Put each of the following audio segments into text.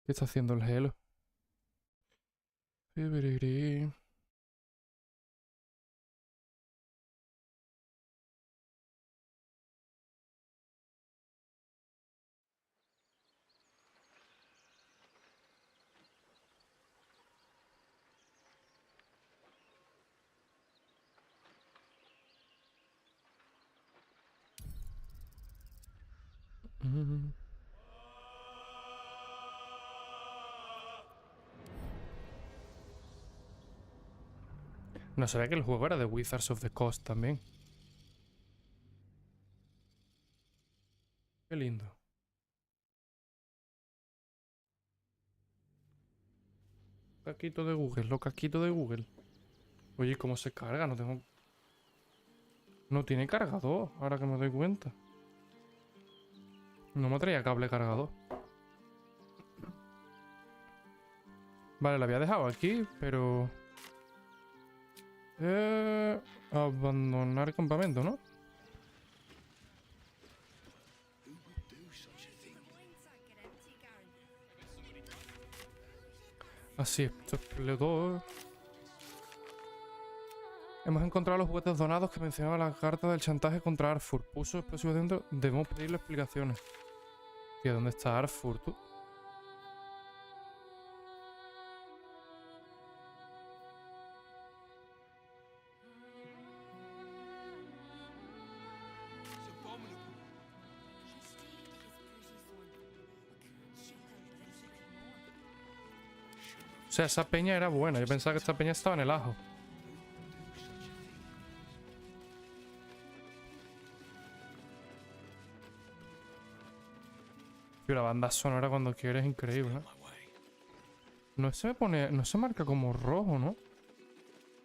¿Qué está haciendo el gelo? No sabía que el juego era de Wizards of the Coast también. Qué lindo. Caquito de Google, lo caquito de Google. Oye, ¿cómo se carga? No tengo... No tiene cargador, ahora que me doy cuenta. No me traía cable cargador. Vale, la había dejado aquí, pero... Abandonar campamento, ¿no? Así, esto explotó. Hemos encontrado los juguetes donados que mencionaba la carta del chantaje contra Arthur. Puso explosivos dentro. Debemos pedirle explicaciones. Tío, ¿dónde está Arthur, tú? O sea, esa peña era buena. Yo pensaba que esta peña estaba en el ajo. Tío, la banda sonora cuando quieres es increíble, ¿no? No se me pone... No se marca como rojo, ¿no?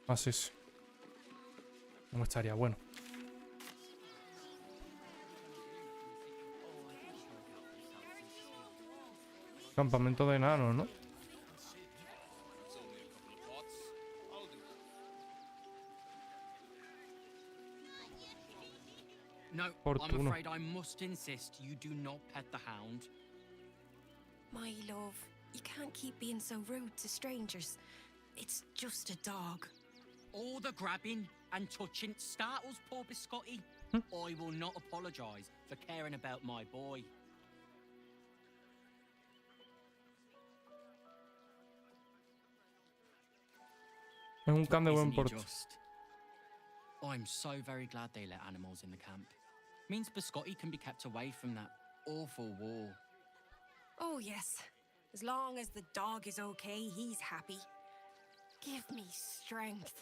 Ah, sí, sí. No estaría bueno. Campamento de enanos, ¿no? No, I'm Fortuno. afraid I must insist you do not pet the hound. My love, you can't keep being so rude to strangers. It's just a dog. All the grabbing and touching startles poor Biscotti. I will not apologise for caring about my boy. Es un can de buen Isn't he porte. just? I'm so very glad they let animals in the camp. Means Biscotti can be kept away from that awful war. Oh, yes. As long as the dog is okay, he's happy. Give me strength.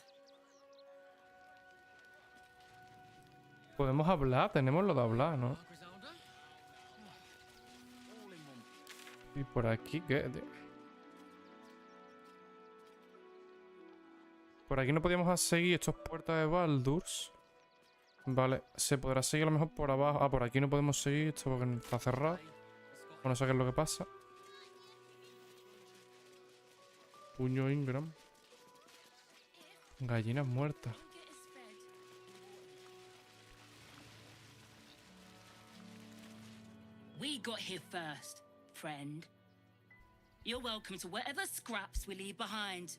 Podemos hablar, tenemos lo de hablar, ¿no? Griselda? All in one. Y por aquí, ¿qué? Por aquí no podíamos seguir estos Puerta de Baldurs. Vale, se podrá seguir a lo mejor por abajo. Ah, por aquí no podemos seguir esto porque está cerrado. Bueno, no sé qué es lo que pasa. Puño Ingram. Gallinas muertas. We got here first, friend. You're welcome to whatever scraps we leave behind.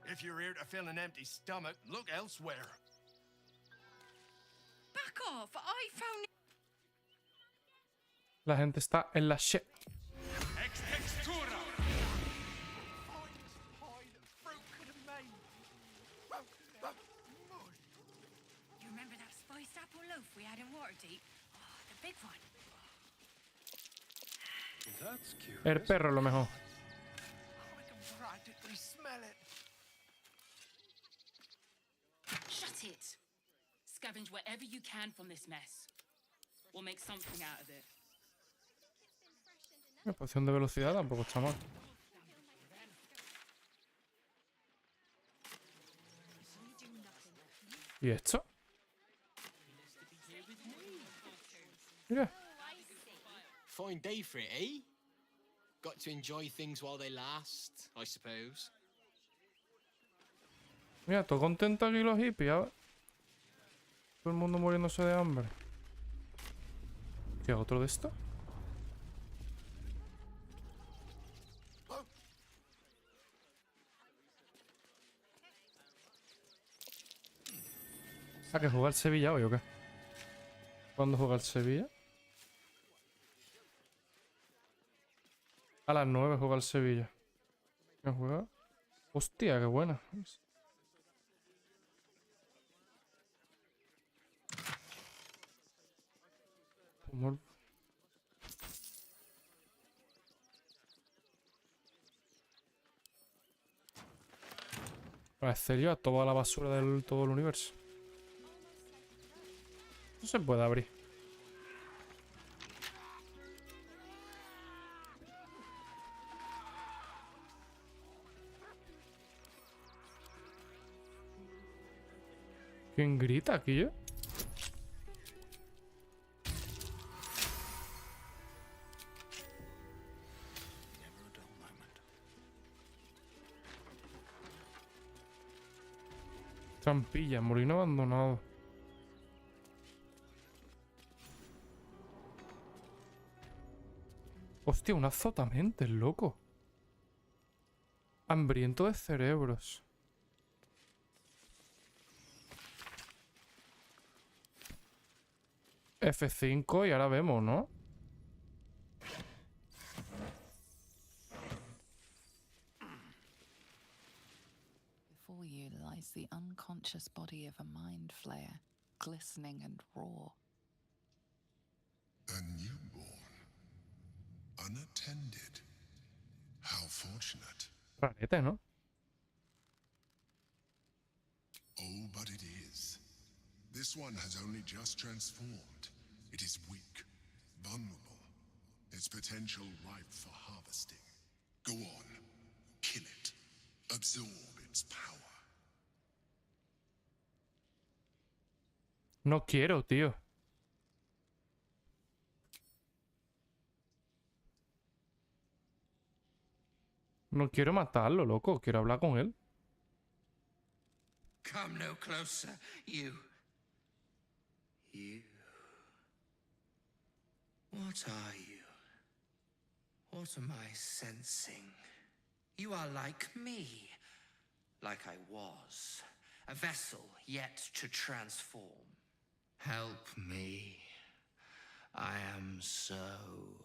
If you're here to fill an empty stomach, look elsewhere. Back off! I found... La gente está en la shit. Ex textura! Finest pie that fruit could have made. You remember that spiced apple loaf we had in Waterdeep? Oh, the big one. That's cute. El perro lo mejor. I can practically smell it. Shut it. Scavenge whatever you can from this mess. We'll make something out of it. La poción de velocidad tampoco está mal. ¿Y esto? Mira. Fine day for it, eh? Got to enjoy things while they last, I suppose. Mira, todo contento aquí los hippies, a ver. Todo el mundo muriéndose de hambre. ¿Qué otro de esto? ¿A que juega el Sevilla hoy o qué? ¿Cuándo juega el Sevilla? A las 9 juega el Sevilla. ¿Quién juega? Hostia, qué buena. Humor. ¿En serio? A toda la basura del todo el universo. No se puede abrir. ¿Quién grita aquí, yo? Trampilla, molino abandonado. Hostia, un azotamente, loco. Hambriento de cerebros. F5 y ahora vemos, ¿no? Before you lies the unconscious body of a mind flayer, glistening and raw. A newborn. Unattended. How fortunate. Rarete, ¿no? Oh, but it is. This one has only just transformed. It is weak, vulnerable. Its potential ripe for harvesting. Go on. Kill it. Absorb its power. No quiero, tío. No quiero matarlo, loco. Quiero hablar con él. Come no closer, you. You. What are you? What am I sensing? You are like me. Like I was. A vessel yet to transform. Help me. I am so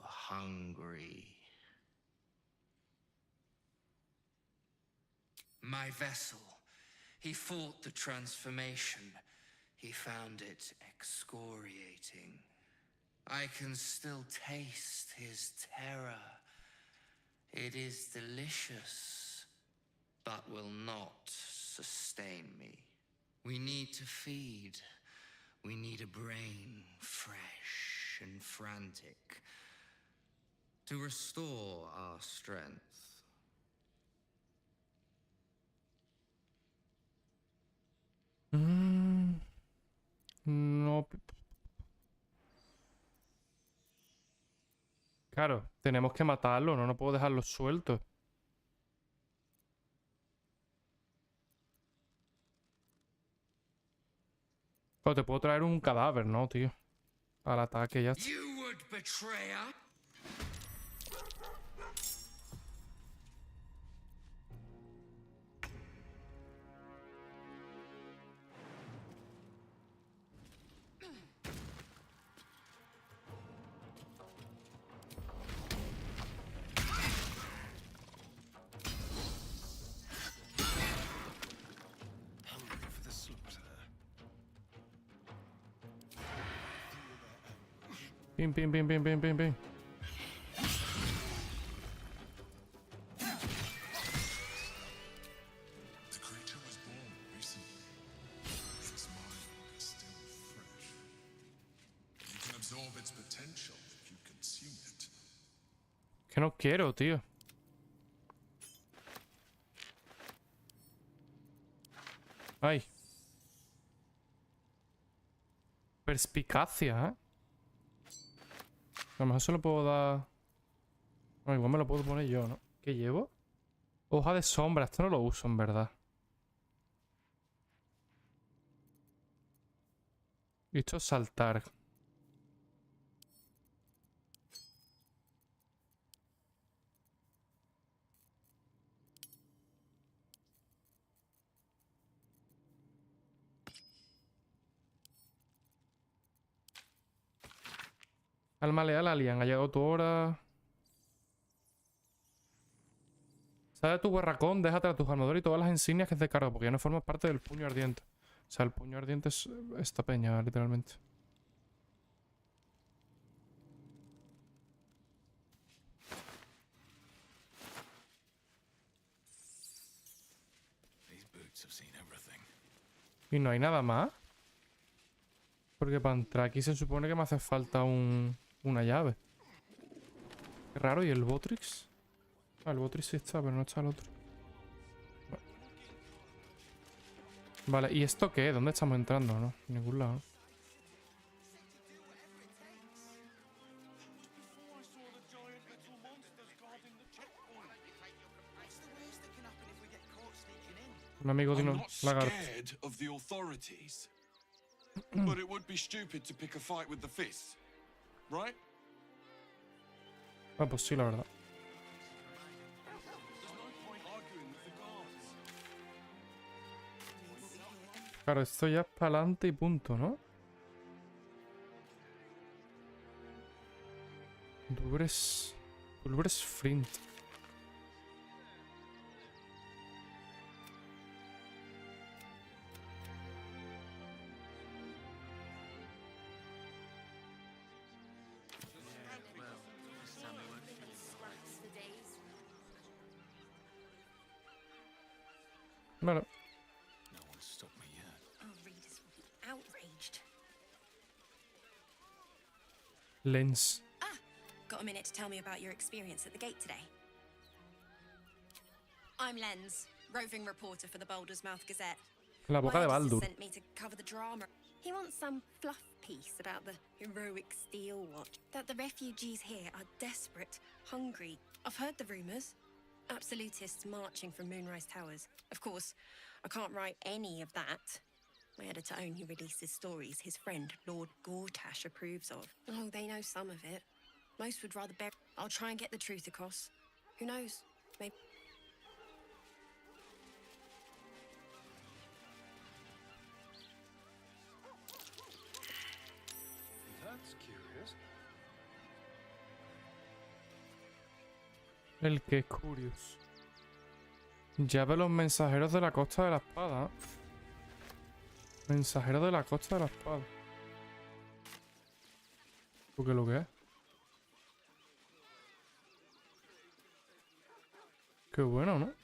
hungry. My vessel. He fought the transformation. He found it excoriating. I can still taste his terror. It is delicious, but will not sustain me. We need to feed. We need a brain fresh and frantic to restore our strength. No. Claro, tenemos que matarlo, no puedo dejarlo suelto. O te puedo traer un cadáver, ¿no, tío? Al ataque ya está. You would betrayer? Pim, pim, pim, pim, pim, pim, pim. The creature was born recently. Its mind is still fresh. You can absorb its potential if you consume it. Que no quiero, tío. Ay. Perspicacia, ¿eh? A lo mejor se lo puedo dar... No, igual me lo puedo poner yo, ¿no? ¿Qué llevo? Hoja de sombra. Esto no lo uso, en verdad. Y esto es saltar. Alma leal alien, ha llegado tu hora. Sale de tu barracón, déjate a tus armadores y todas las insignias que te cargo, porque ya no formas parte del puño ardiente. O sea, el puño ardiente es esta peña, literalmente. Y no hay nada más. Porque para entrar aquí se supone que me hace falta una llave. Qué raro, ¿y el Botrix? Ah, el Botrix sí está, pero no está el otro. Vale, ¿y esto qué? ¿Dónde estamos entrando? No, en ningún lado. Un amigo de un lagarto. Of the authorities. But it would be stupid to pick a fight with the fists, right? Ah, pues sí, la verdad. Claro, esto ya es para adelante y punto, ¿no? Dubres Flint. Vale. Our readers will be outraged. Lens. Got a minute to tell me about your experience at the gate today? I'm Lens, roving reporter for the Baldurs Mouth Gazette. La boca de My editor Baldur. sent me to cover the drama. He wants some fluff piece about the heroic steel watch. That the refugees here are desperate, hungry. I've heard the rumours. Absolutists marching from Moonrise Towers. Of course, I can't write any of that. My editor only releases stories his friend, Lord Gortash, approves of. Oh, they know some of it. Most would rather bury. I'll try and get the truth across. Who knows? Maybe. That's curious. El que es curioso. Llave los mensajeros de la costa de la espada. Mensajeros de la costa de la espada. ¿Tú qué es lo que es? Qué bueno, ¿no?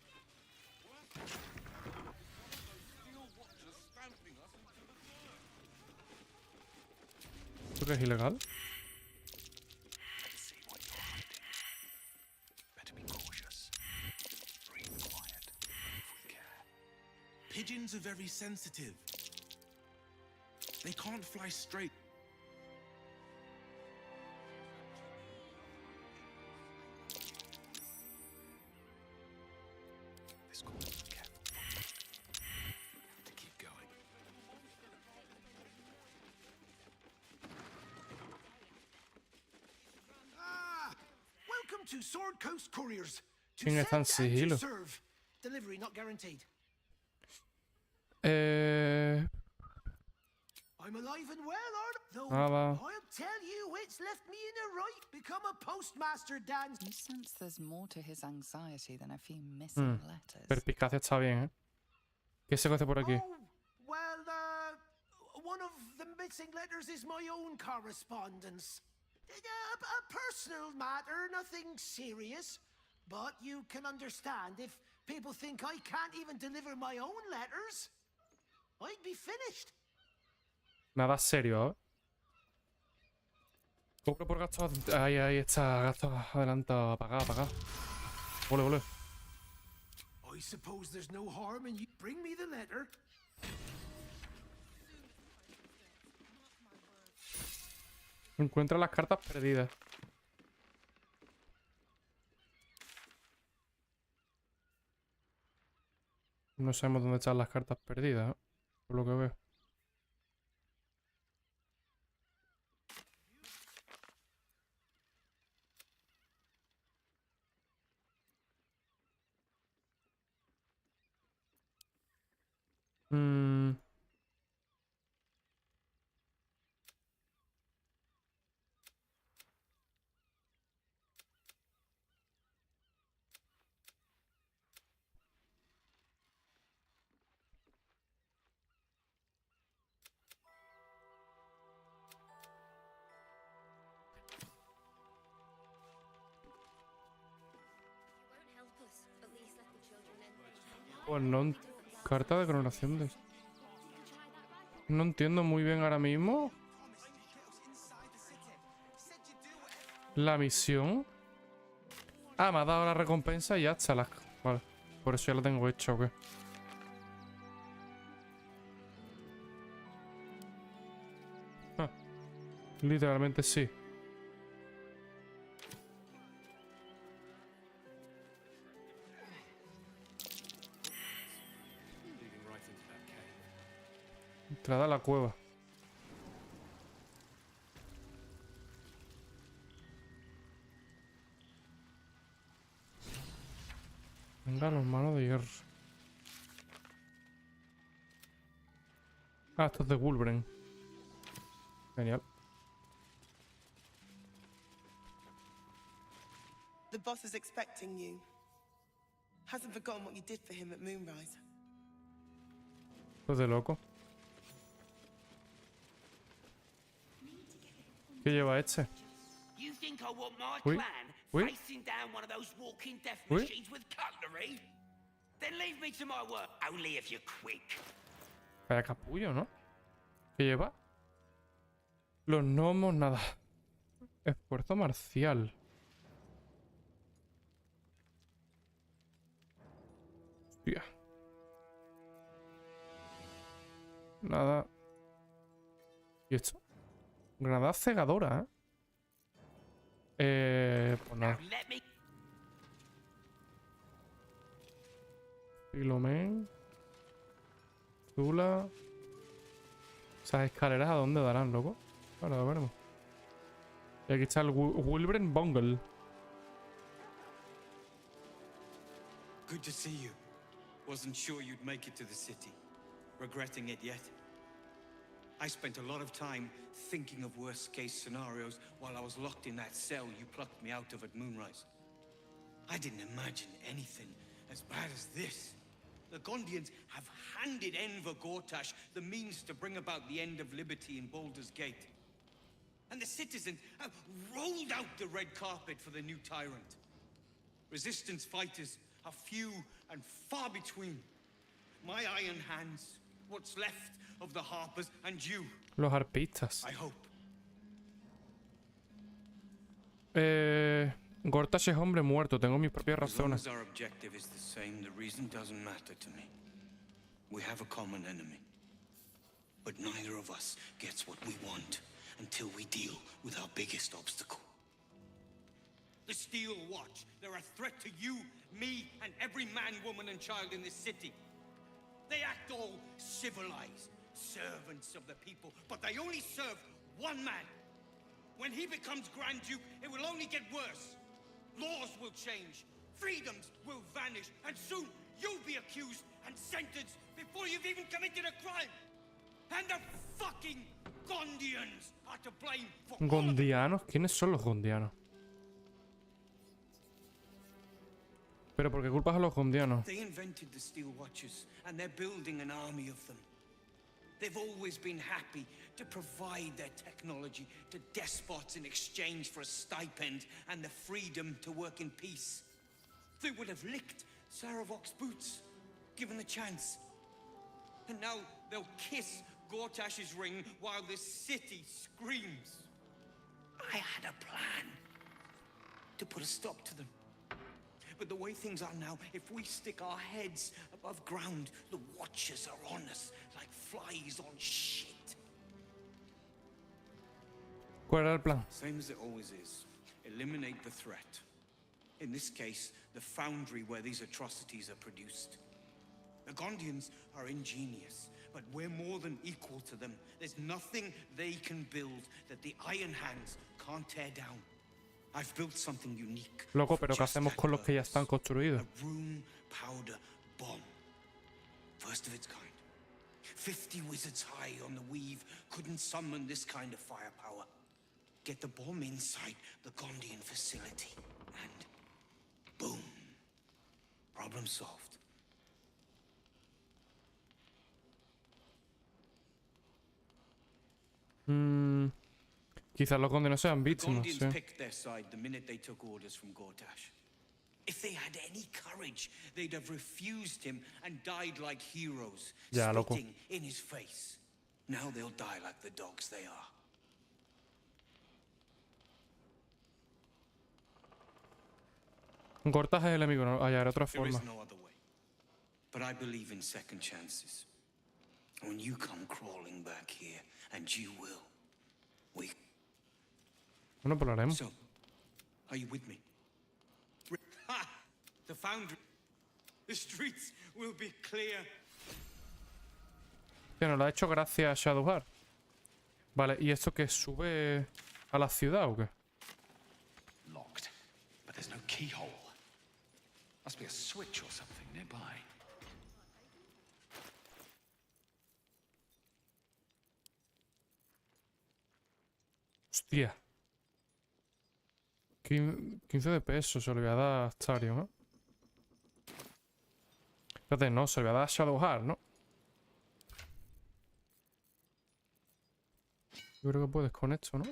¿Esto qué es ilegal? Pigeons are very sensitive. They can't fly straight. This call is careful. Have to keep going. Ah! Welcome to Sword Coast Couriers. To ¿Quién está en send and to sigilo? serve. Delivery not guaranteed. I'm alive and well, though Nada. I'll tell you it's left me in a right. Become a postmaster, Dan. You sense there's more to his anxiety than a few missing letters. Perspicacia está bien, ¿eh? ¿Qué se hace por aquí? Oh, well, one of the missing letters is my own correspondence. A personal matter, nothing serious. But you can understand if people think I can't even deliver my own letters, I'd be finished. Nada serio, ¿eh? Cobro por gastos. Ahí está, gastos adelantados. Apagado. Ole. I suppose there's no harm in you. Bring me the letter. Encuentra las cartas perdidas. No sabemos dónde están las cartas perdidas, ¿eh? Por lo que veo. Pues no. Carta de coronación de... No entiendo muy bien ahora mismo. La misión. Ah, me ha dado la recompensa y ya está. Vale. Por eso ya la tengo hecha, ¿o qué? Ah, literalmente sí. Entrada a la cueva. Venga, los manos de hierro. Ah, esto es de Wolverine. Genial. The boss is expecting you. Hasn't forgotten what you did for him at Moonrise. Pues de loco. ¿Qué lleva este? You think I want my Uy, clan uy. facing down one of those walking death Uy. machines with cutlery? Then leave me to my work, only if you're quick. Vaya capullo, ¿no? ¿Qué lleva? Los gnomos, nada. Esfuerzo marcial. Hostia. Nada. ¿Y esto? Granada cegadora, pues nada. Now let me. Filomen. Zula. Esas escaleras a dónde darán, loco. Ahora lo veremos. Y aquí está el Wolverine Bungle. Good to see you. Wasn't sure you'd make it to the city. Regretting it yet? I spent a lot of time thinking of worst-case scenarios while I was locked in that cell you plucked me out of at Moonrise. I didn't imagine anything as bad as this. The Gondians have handed Enver Gortash the means to bring about the end of liberty in Baldur's Gate. And the citizens have rolled out the red carpet for the new tyrant. Resistance fighters are few and far between. My iron hands, what's left of the Harpers, and you. Los arpistas. I hope. Gortash es hombre muerto. Tengo mis propias As long razones. as our objective is the same, the reason doesn't matter to me. We have a common enemy. But neither of us gets what we want until we deal with our biggest obstacle. The Steel Watch. They're a threat to you, me, and every man, woman, and child in this city. They act all civilized, servants of the people, but they only serve one man. When he becomes Grand Duke, it will only get worse. Laws will change, freedoms will vanish, and soon you'll be accused and sentenced before you've even committed a crime. And the fucking Gondians are to blame for all of it. ¿Gondianos? ¿Quiénes son los Gondianos? ¿Pero por qué culpas a los Gondianos? They invented the Steel Watchers, and they're building an army of them. They've always been happy to provide their technology to despots in exchange for a stipend and the freedom to work in peace. They would have licked Saravok's boots, given the chance. And now they'll kiss Gortash's ring while this city screams. I had a plan to put a stop to them. But the way things are now, if we stick our heads above ground, the Watchers are on us like flies on shit. ¿Cuál era el plan? Same as it always is. Eliminate the threat. In this case, the foundry where these atrocities are produced. The Gondians are ingenious, but we're more than equal to them. There's nothing they can build that the Iron Hands can't tear down. I've built something unique. Loco, pero ¿qué hacemos con los que ya están construidos? A room powder bomb. First of its kind. 50 wizards high on the weave couldn't summon this kind of firepower. Get the bomb inside the Gondian facility, and boom. Problem solved. Quizás los condenados sean The víctimas, Gondians sí. picked their side the minute they took orders from Gortash. If they had any courage, they'd have refused him and died like heroes, Ya, loco. spitting in his face. Now they'll die like the dogs they are. Cortas el enemigo, no hallar otra There is forma. no other way. But I believe in second chances. When you come crawling back here, and you will, we... Bueno, pues lo haremos. So, are you with me? Ha! The foundry. The streets will be clear. Que nos lo ha hecho gracias a Shadowheart. Vale, ¿y esto que sube a la ciudad o qué? Locked, but there's no keyhole. Must be a switch or something nearby. Hostia. 15 de peso se le voy a dar a Astarion, ¿no? Espérate, no, se le voy a dar a Shadowheart, ¿no? Yo creo que puedes con esto, ¿no?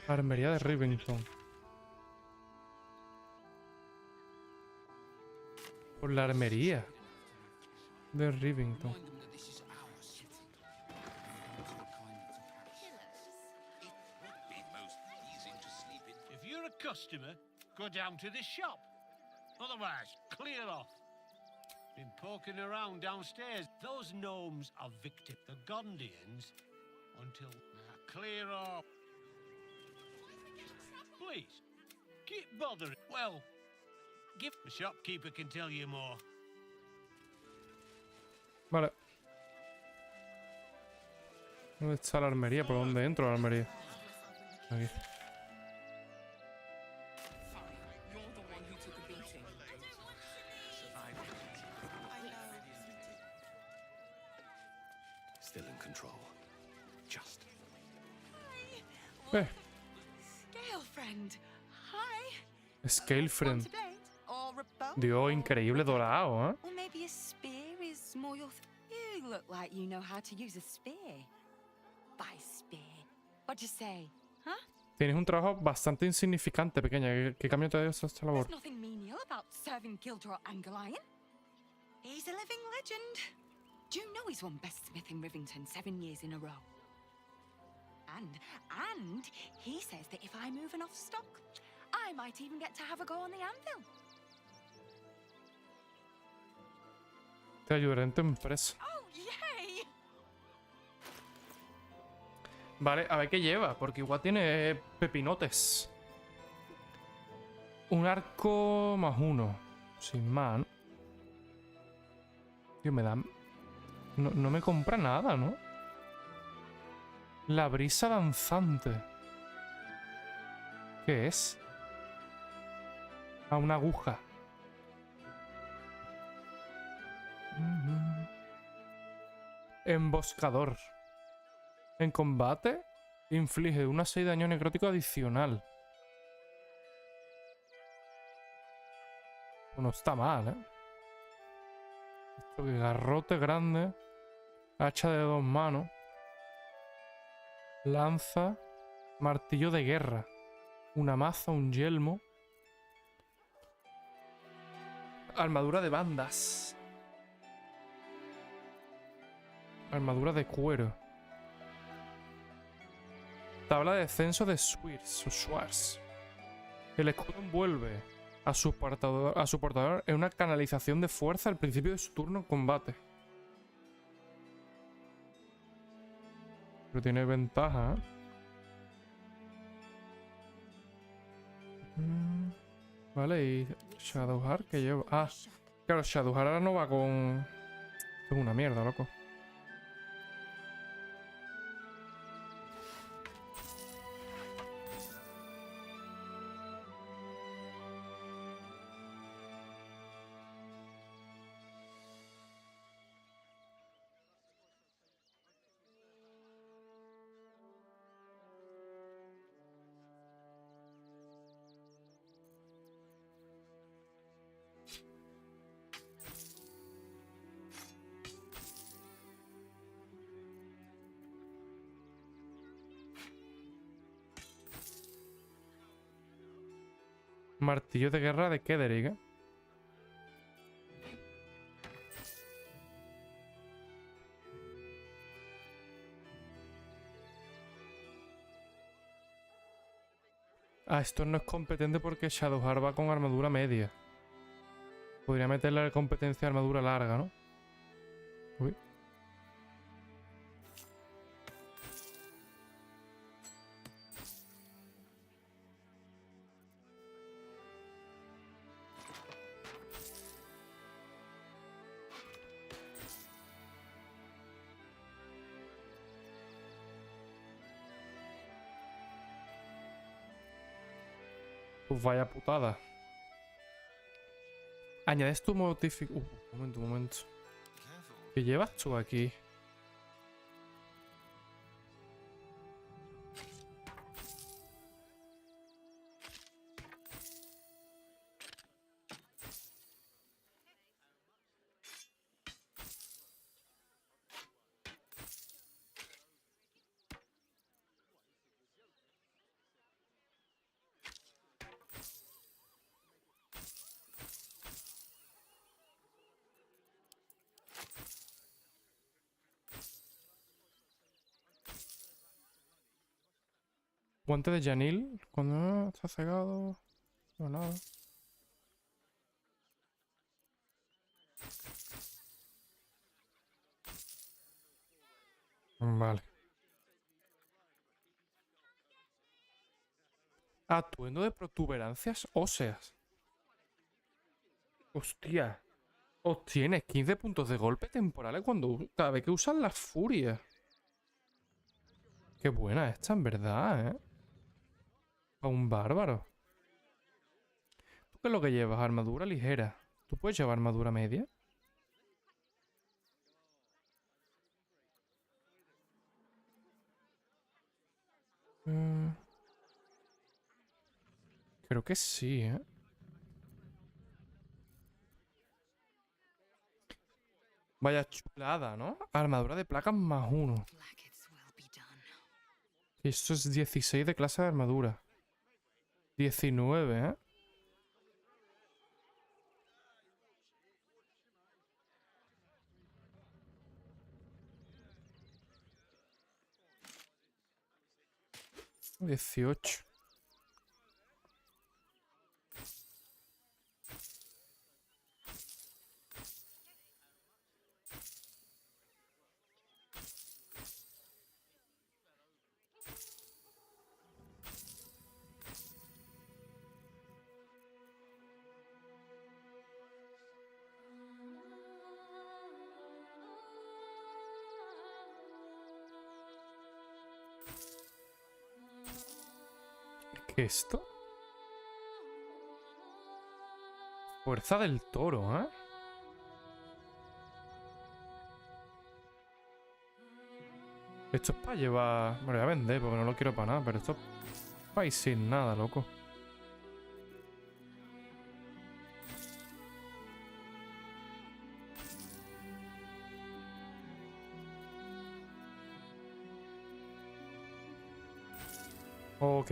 Armería de Rivington. Por la armería de Rivington. If you're a customer, go down to the shop. Otherwise, clear off. Been poking around downstairs. Those gnomes are victim. The Gondians until clear off. Please, keep bothering. Well, give the shopkeeper can tell you more. Vale. ¿Dónde está la armería? ¿Por dónde entro a la armería? Aquí. You're the one who took a beating. Still in control. Just. Scalefriend. Hi. Scalefriend. Want a date? Or a bow? Dios, increíble dorado, ¿eh? Or maybe a spear is more your you look like you know how to use a spear. By spear. What'd you say? Huh? Tienes un trabajo bastante insignificante, pequeña. ¿Qué cambio te dio esta labor? There's nothing menial about serving Gildor Angelion. He's a living legend. Do you know he's won Best Smith in Rivington 7 years in a row? And he says that if I move enough stock, I might even get to have a go on the anvil. Te ayudaré en tu empresa. Oh, yay! Vale, a ver qué lleva, porque igual tiene pepinotes. Un arco +1. Sin más, ¿no? Tío, me da... No me compra nada, ¿no? La brisa danzante. ¿Qué es? Ah, una aguja. Emboscador. En combate, inflige una 6 de daño necrótico adicional. No está mal, ¿eh? Esto que garrote grande. Hacha de 2 manos. Lanza. Martillo de guerra. Una maza, un yelmo. Armadura de bandas. Armadura de cuero. Tabla de descenso de Swords. El escudo envuelve a su portador en una canalización de fuerza al principio de su turno en combate. Pero tiene ventaja, ¿eh? Vale, y Shadowheart que lleva... Ah, claro, Shadowheart ahora no va con... Es una mierda, loco. Martillo de guerra de Kederik, ¿eh? Ah, esto no es competente porque Shadowheart va con armadura media. Podría meterle la competencia armadura larga, ¿no? Uy. Pues vaya putada. Añades tu modificación. Un momento. ¿Qué llevas tú aquí? Guante de Janil. Cuando está cegado. No, nada. Vale. Atuendo de protuberancias óseas. Hostia. Obtienes 15 puntos de golpe temporales cada vez que usas las furias. Qué buena esta, en verdad, ¿eh? A un bárbaro. ¿Tú qué es lo que llevas? Armadura ligera. ¿Tú puedes llevar armadura media? Creo que sí, ¿eh? Vaya chulada, ¿no? Armadura de placas +1. Y esto es 16 de clase de armadura. 19, ¿eh? $18. ¿Qué es esto? Fuerza del toro, ¿eh? Esto es para llevar... Me lo voy a vender porque no lo quiero para nada, pero esto es para ir sin nada, loco. Ok.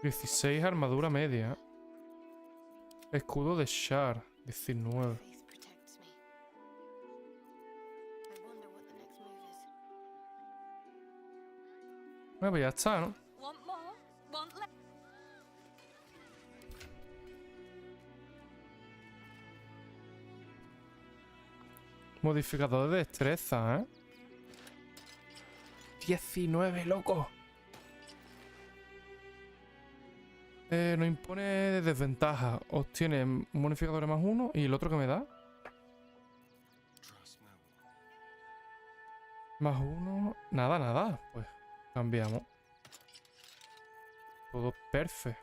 $16 armadura media. Escudo de Shar. 19. Bueno, pues ya está, ¿no? Modificador de destreza, ¿eh? 19, loco. No impone desventaja. Obtiene un bonificador +1 y el otro que me da. +1. Nada, nada. Pues cambiamos. Todo perfecto.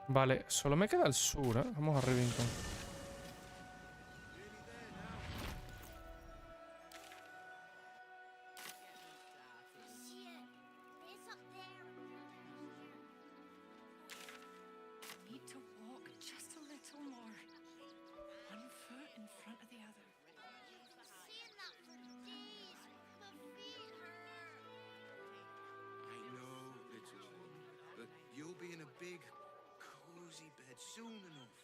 Vale, solo me queda el sur, ¿eh? Vamos a Rivington. in front of the other. I know, little one, but you'll be in a big, cozy bed soon enough.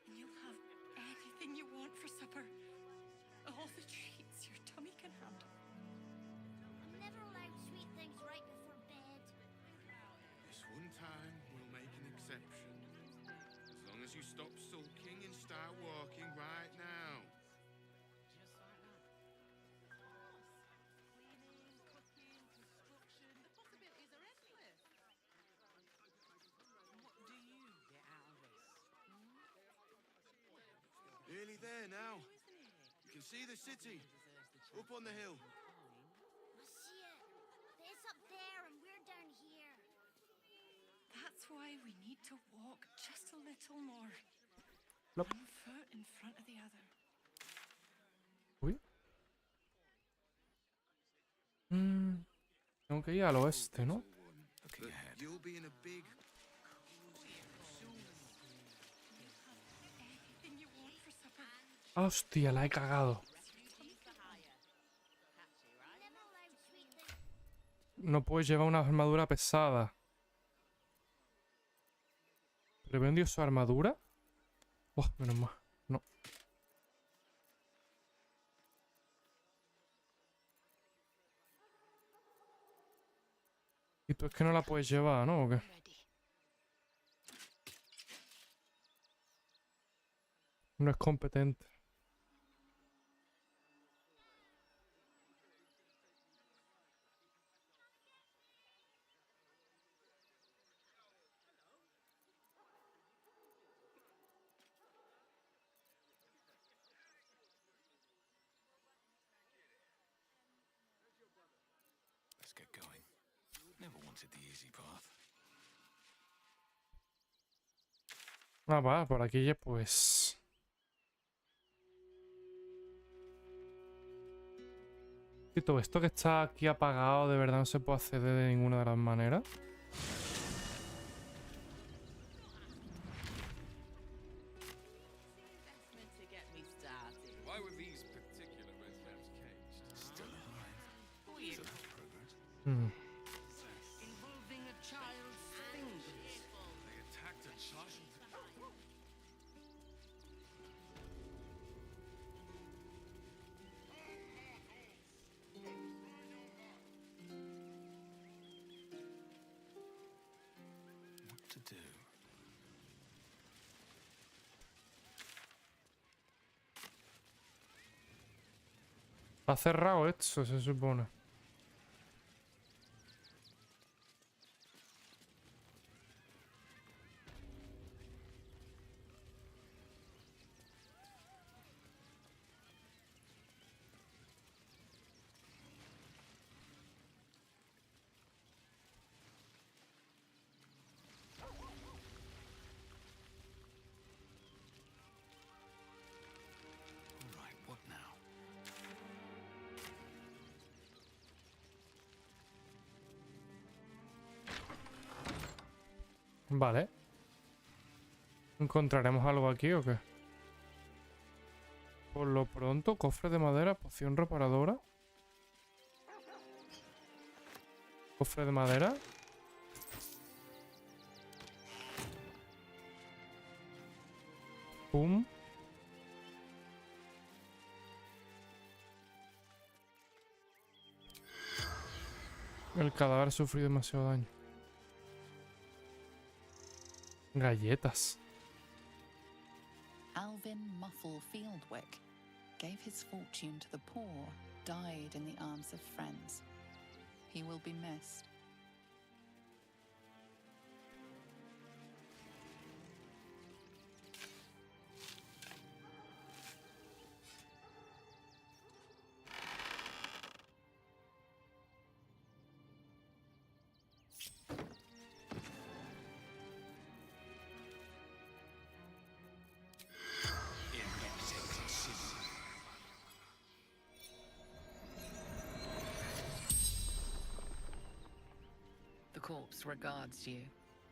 And you'll have anything you want for supper. All the treats your tummy can handle. I'm never allowed sweet things right before bed. This one time, we'll make an exception. As long as you stop sulking and start walking right now. Nearly there now. You can see the city. Up on the hill. I see it. But it's up there and we're down here. That's why we need to walk just a little more. Nope. One foot in front of the other. Uy. Tengo que ir al oeste, ¿no? But you'll be in a big, Hostia, la he cagado. No puedes llevar una armadura pesada. ¿Le vendió su armadura? Oh, menos mal. No. Y tú es que no la puedes llevar, ¿no? ¿O qué? No es competente. Let's get going. Never wanted the easy path. Ah, va, por aquí ya pues... Y todo esto que está aquí apagado, de verdad no se puede acceder de ninguna de las maneras. Why were these particular red caps caged? Still alive. Still have progress. involving a child's fingers. They attacked a child. What to do? Está cerrado esto, se supone. All right, what now? Vale. ¿Encontraremos algo aquí o qué? Por lo pronto, cofre de madera, poción reparadora. Cofre de madera. Pum. El cadáver ha sufrido demasiado daño. Galletas. Alvin Muffle Fieldwick gave his fortune to the poor, died in the arms of friends. He will be missed. The corpse regards you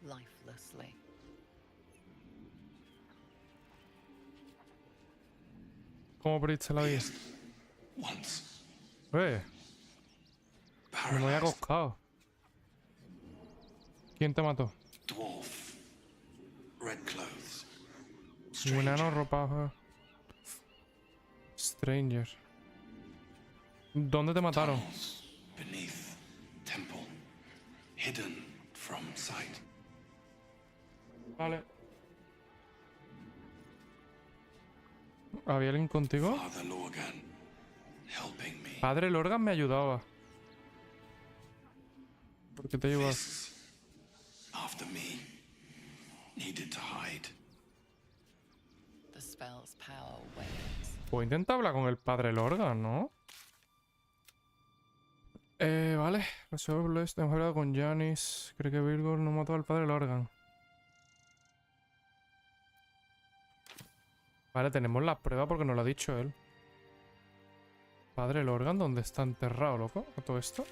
lifelessly. ¿Cómo perdiste la vida? Once. Me voy acoscado. ¿Quién te mató? Dwarf. Red clothes. Un enano, ropa... Stranger. ¿Dónde te mataron? Tunnels beneath temple. Hidden from sight. Vale. ¿Había alguien contigo? Father Lorgan, helping me. Padre Lorgan me ayudaba. ¿Por qué te ayudaba? After me, needed to hide. The spell's power wanes. Pues intenta hablar con el padre Lorgan, ¿no? Vale. Resolve esto. Hemos hablado con Janis. Cree que Virgo no mató al padre Lorgan. Vale, tenemos la prueba porque nos lo ha dicho él. Padre Lorgan, ¿dónde está enterrado, loco? ¿A todo esto?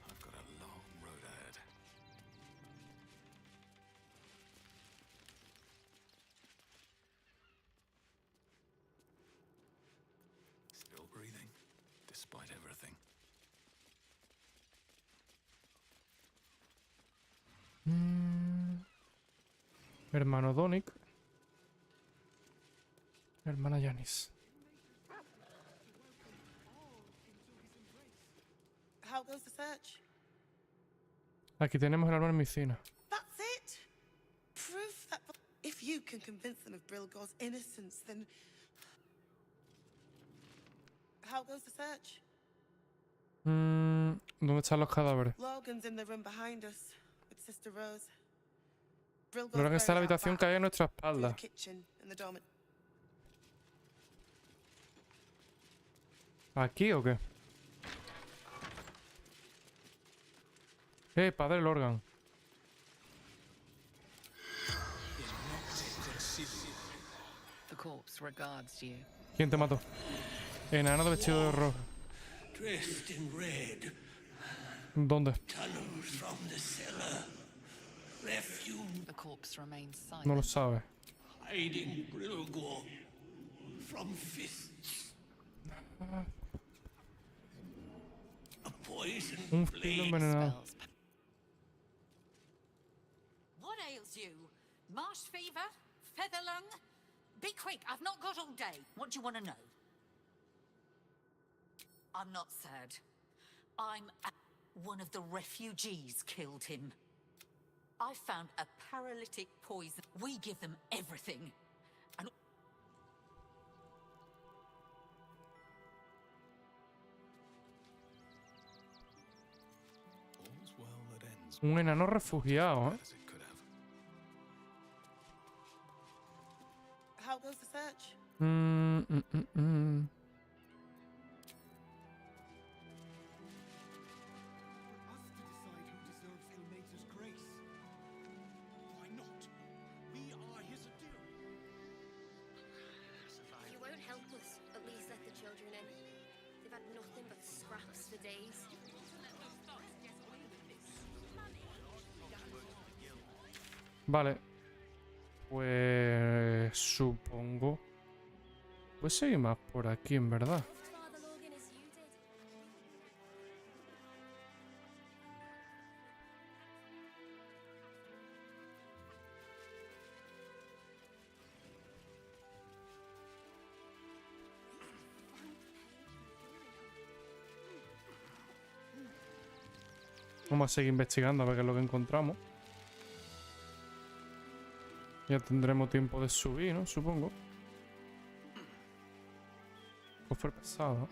I've got a long road ahead. Still breathing, despite everything. Hermano Donic. Hermana Janis. How goes the search? Aquí tenemos el arma en medicina. That's it. Proof that if you can convince them of Brilgor's innocence, then how goes the search? ¿Dónde están los cadáveres? Logan's in the room behind us with Sister Rose. Lorgan está en la habitación que hay a nuestra espalda. ¿Aquí o qué? Padre Lorgan. The corpse regards you. ¿Quién te mató? Enano de vestido de rojo. Dressed in red. ¿Dónde? Tunnels from the cellar. Refuge. The corpse remains silent. No lo sabe. Hiding Brilgor from fists. A poison Un filo envenenado. What ails you? Marsh fever? Feather lung? Be quick, I've not got all day. What do you want to know? I'm not sad. One of the refugees killed him. I found a paralytic poison. We give them everything. And All's well that ends. Un enano refugiado, ¿eh? How goes the search? You won't help us. At least let the children in. They've had nothing but scraps for days. Vale. Pues... supongo... Pues seguir más por aquí, en verdad. Vamos a seguir investigando a ver qué es lo que encontramos. Ya tendremos tiempo de subir, ¿no? Supongo. Cofre pesado.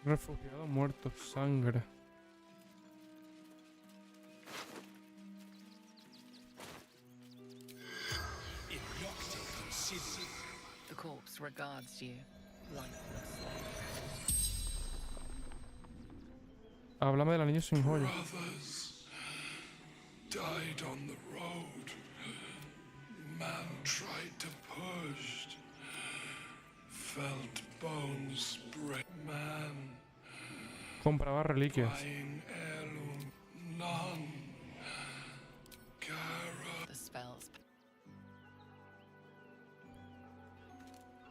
Refugiado muerto, sangre. The corpse regards you, lifeless. Háblame de la niña sin joya. Brothers died on the road. Man tried to push. felt bones break man. Compraba reliquias. Flying heirloom none. The spells.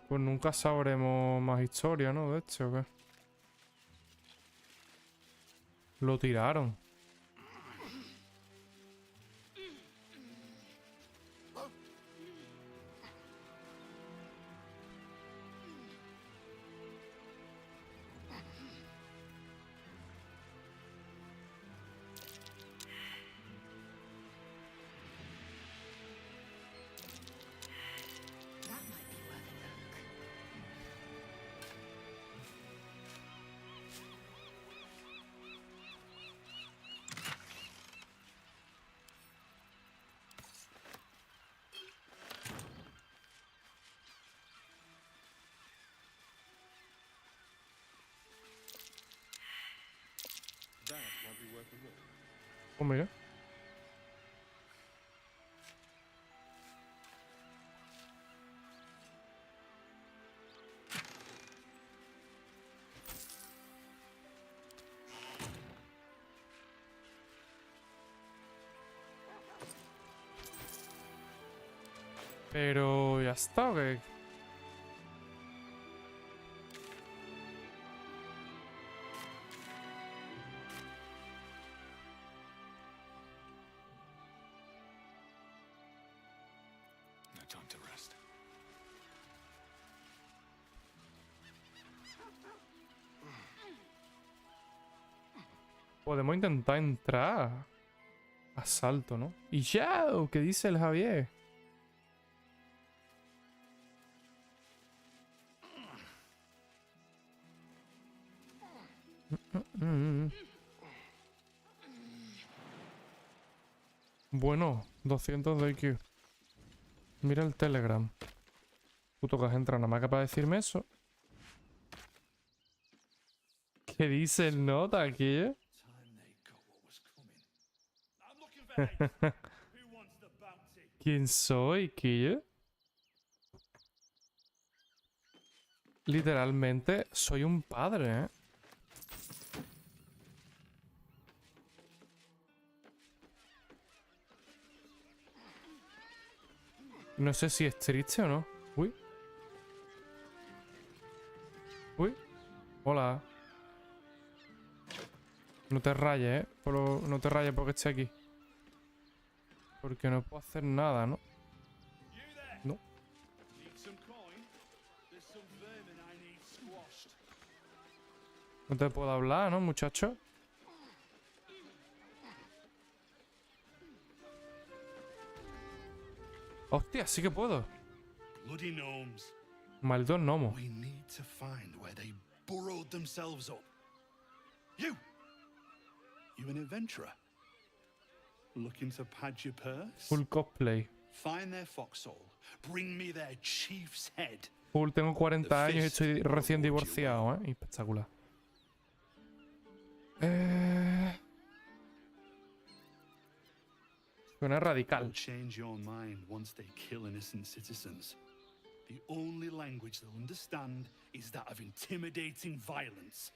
Pues nunca sabremos más historia, ¿no? De hecho, ¿o qué? Lo tiraron. Oh, mira. Pero ya está, ¿o qué? No time to rest. Podemos intentar entrar. Asalto, ¿no? Y ya, ¿qué dice el Javier? Bueno, 200 de IQ. Mira el Telegram. Puto que has entrado nada más que para decirme eso. ¿Qué dice el nota aquí, ¿Quién soy, Kille? Literalmente soy un padre, ¿eh? No sé si es triste o no. Uy. Uy. Hola. No te rayes, ¿eh? No te rayes porque esté aquí. Porque no puedo hacer nada, ¿no? No. No te puedo hablar, ¿no, muchacho? Hostia, sí que puedo. Bloody gnomes. Maldito gnomo. We need to find where they burrowed themselves up. You an adventurer? Looking to pad your purse? Full cosplay. Find their foxhole. Bring me their chief's head. Full, tengo 40 años y estoy recién divorciado, ¿eh? Espectacular. Suena radical. Change your mind once they kill innocent citizens. The only language they'll understand is that of intimidating violence.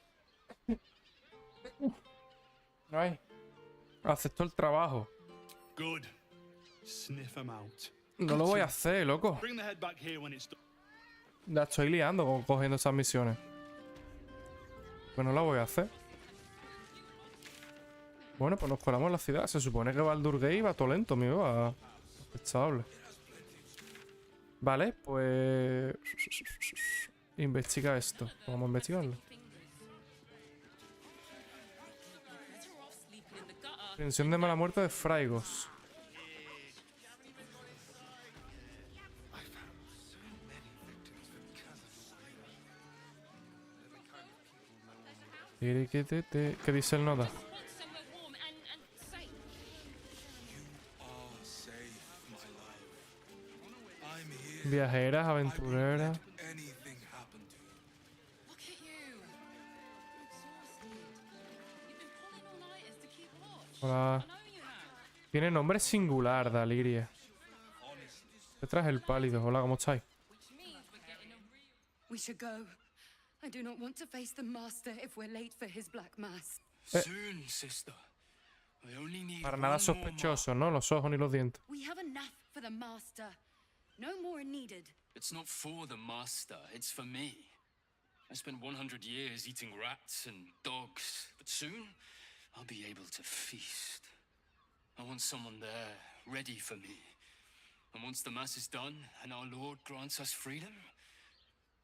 Ay. Acepto el trabajo. Good. Sniff them out. No lo voy a hacer, loco. Bring the head back here when it's done. La estoy liando cogiendo esas misiones. Pues no la voy a hacer. Bueno, pues nos colamos en la ciudad. Se supone que Baldur's Gate va todo lento, amigo. Va estable. Vale, pues... Investiga esto. Vamos a investigarlo. Pensión de mala muerte de Fraigos. ¿Qué dice el nota? Viajeras, aventureras. Hola. Tiene nombre singular, Daliria. Detrás el pálido. Hola, ¿cómo estáis? We should go. I do not want to face the master if we're late for his black mass. Soon, sister. I only need Para nada one more sospechoso, ¿no? Los ojos ni los dientes. We have enough for the master. No more are needed. It's not for the master, it's for me. I spent 100 years eating rats and dogs, but soon I'll be able to feast. I want someone there, ready for me. And once the mass is done and our Lord grants us freedom,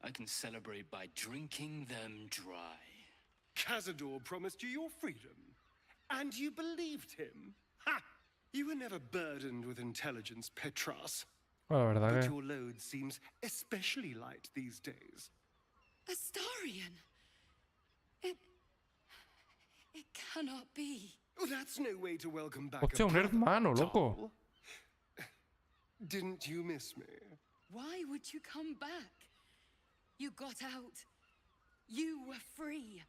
I can celebrate by drinking them dry. Cazador promised you your freedom, and you believed him? Ha! You were never burdened with intelligence, Petras. Bueno, la verdad But que... your load seems especially light these days. Astarion! It cannot be. Oh, that's no way to welcome back Hostia, a un brother, hermano, loco. doll. Didn't you miss me? Why would you come back? You got out. You were free.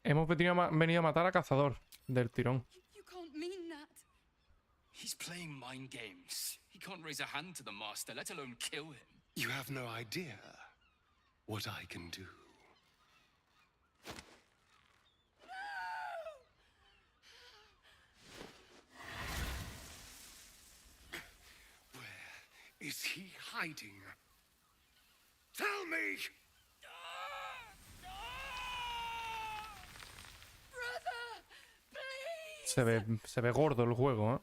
Hemos venido a matar a Cazador del tirón. You can't mean that. He's playing mind games. He can't raise a hand to the master, let alone kill him. You have no idea what I can do. Where is he hiding? Tell me! Se ve gordo el juego, ¿eh?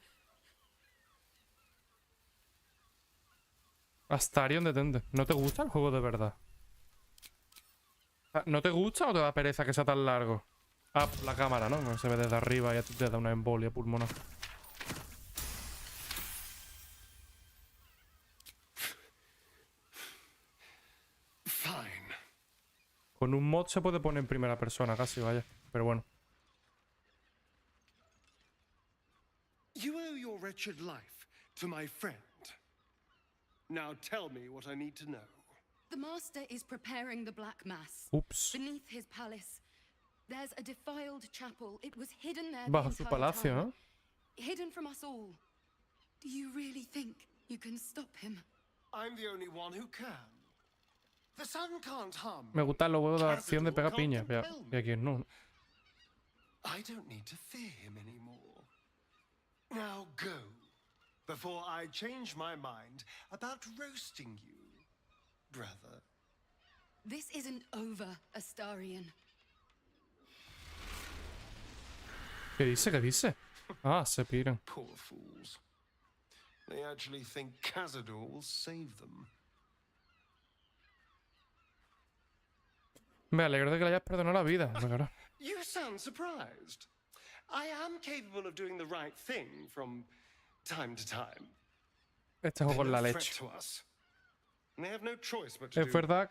Astarion, detente. ¿No te gusta el juego de verdad? ¿No te gusta o te da pereza que sea tan largo? Ah, por la cámara, ¿no? No se ve desde arriba y a ti te da una embolia pulmonar. Fine. Con un mod se puede poner en primera persona casi, vaya. Pero bueno. You owe your wretched life to my friend. Now tell me what I need to know. The master is preparing the black mass. Oops. Beneath his palace, there's a defiled chapel. It was hidden there the Bajo su entire palacio, time. ¿eh? Hidden from us all. Do you really think you can stop him? I'm the only one who can. The sun can't harm Me gustan los juegos de Cazador acción de pega can't piña. compel Y a quien no. I don't need to fear him anymore. Now go, before I change my mind about roasting you, brother. This isn't over, Astarion. ¿Qué dice? ¿Qué dice? Ah, se piran. Poor fools. They actually think Cazador will save them. Me alegro de que le hayas perdonado la vida. You sound surprised. I am capable of doing the right thing from time to time. Este juego es la They're no leche. threat to us. And they have no choice but to Es do verdad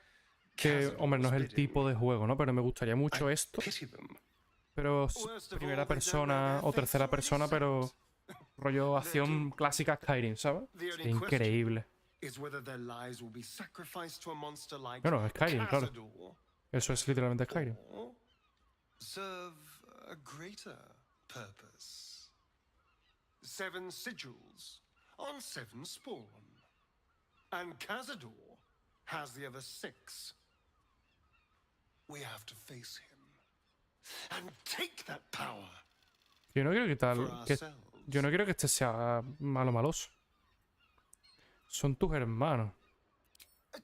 que, hombre, no es el tipo de juego, ¿no? Pero me gustaría mucho esto. Pero primera persona o tercera persona, pero rollo acción clásica Skyrim, ¿sabes? Sería increíble. is whether their lives will be sacrificed to a monster like Bueno, Skyrim, claro. Cazador, Eso es literalmente Skyrim. or serve a greater purpose. 7 sigils on 7 spawn. And Cazador has the other 6. We have to face him and take that power. Yo no quiero yo no quiero que este sea maloso. Son tus hermanos.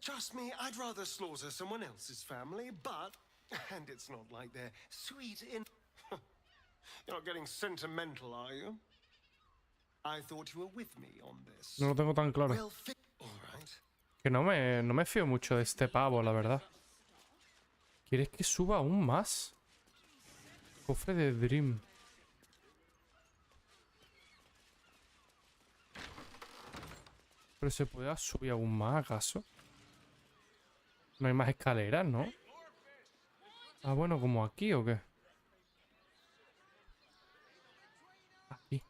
Trust me, I'd rather slaughter someone else's family, but... And it's not like they're sweet in... You're not getting sentimental, are you? I thought you were with me on this. No lo tengo tan claro. Well, all right. Que no me fío mucho de este pavo, la verdad. ¿Quieres que suba aún más? Cofre de Dream. ¿Pero se puede subir aún más, acaso? No hay más escaleras, ¿no? Ah, bueno, ¿como aquí o qué? Aquí.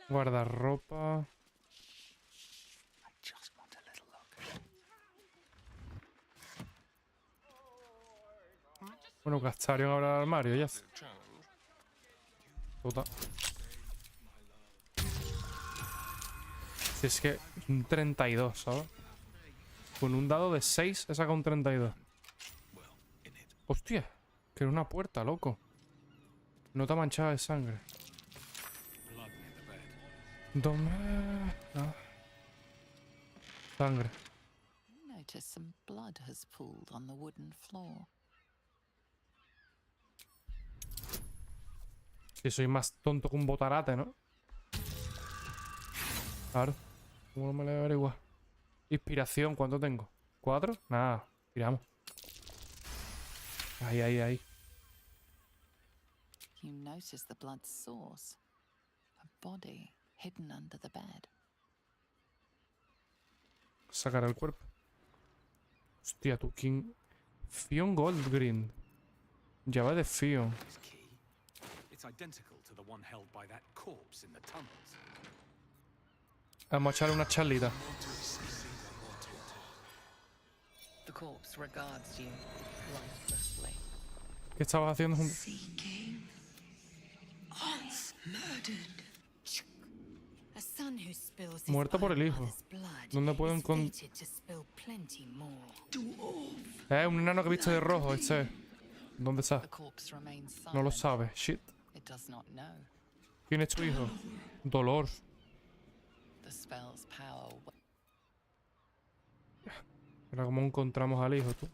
Guardarropa. Bueno, Castarion abre el armario, ya está. Puta. Si es que un 32, ¿sabes? Con un dado de 6 he sacado un 32. Hostia, que era una puerta, loco. Nota manchada de sangre. ¿Dónde? Ah. Sangre. Notice some blood has pooled on the wooden floor. Si soy más tonto que un botarate, ¿no? Claro. ¿Cómo no me lo voy a averiguar? Inspiración, ¿cuánto tengo? ¿4? Nada, tiramos. Ahí, ahí, ahí. You notice the blood's source. A body hidden under the bed. Sacar el cuerpo. Hostia, tú, King. Fion Goldgreen. Llave de Fion. It's identical to the one held by that corpse in the tunnels. Vamos a echarle una charlita. The corpse regards you lifelessly. ¿Qué estabas haciendo? A son who spills his Muerto por el own hijo. mother's blood ¿Dónde puedo is encontrar? fated to spill plenty more. Un enano que viste de rojo, este. ¿Dónde está? The corpse remains No lo silent. sabe. Shit. It does not know. ¿Quién es tu hijo? Dolor. The spell's power. Era como encontramos al hijo, tú.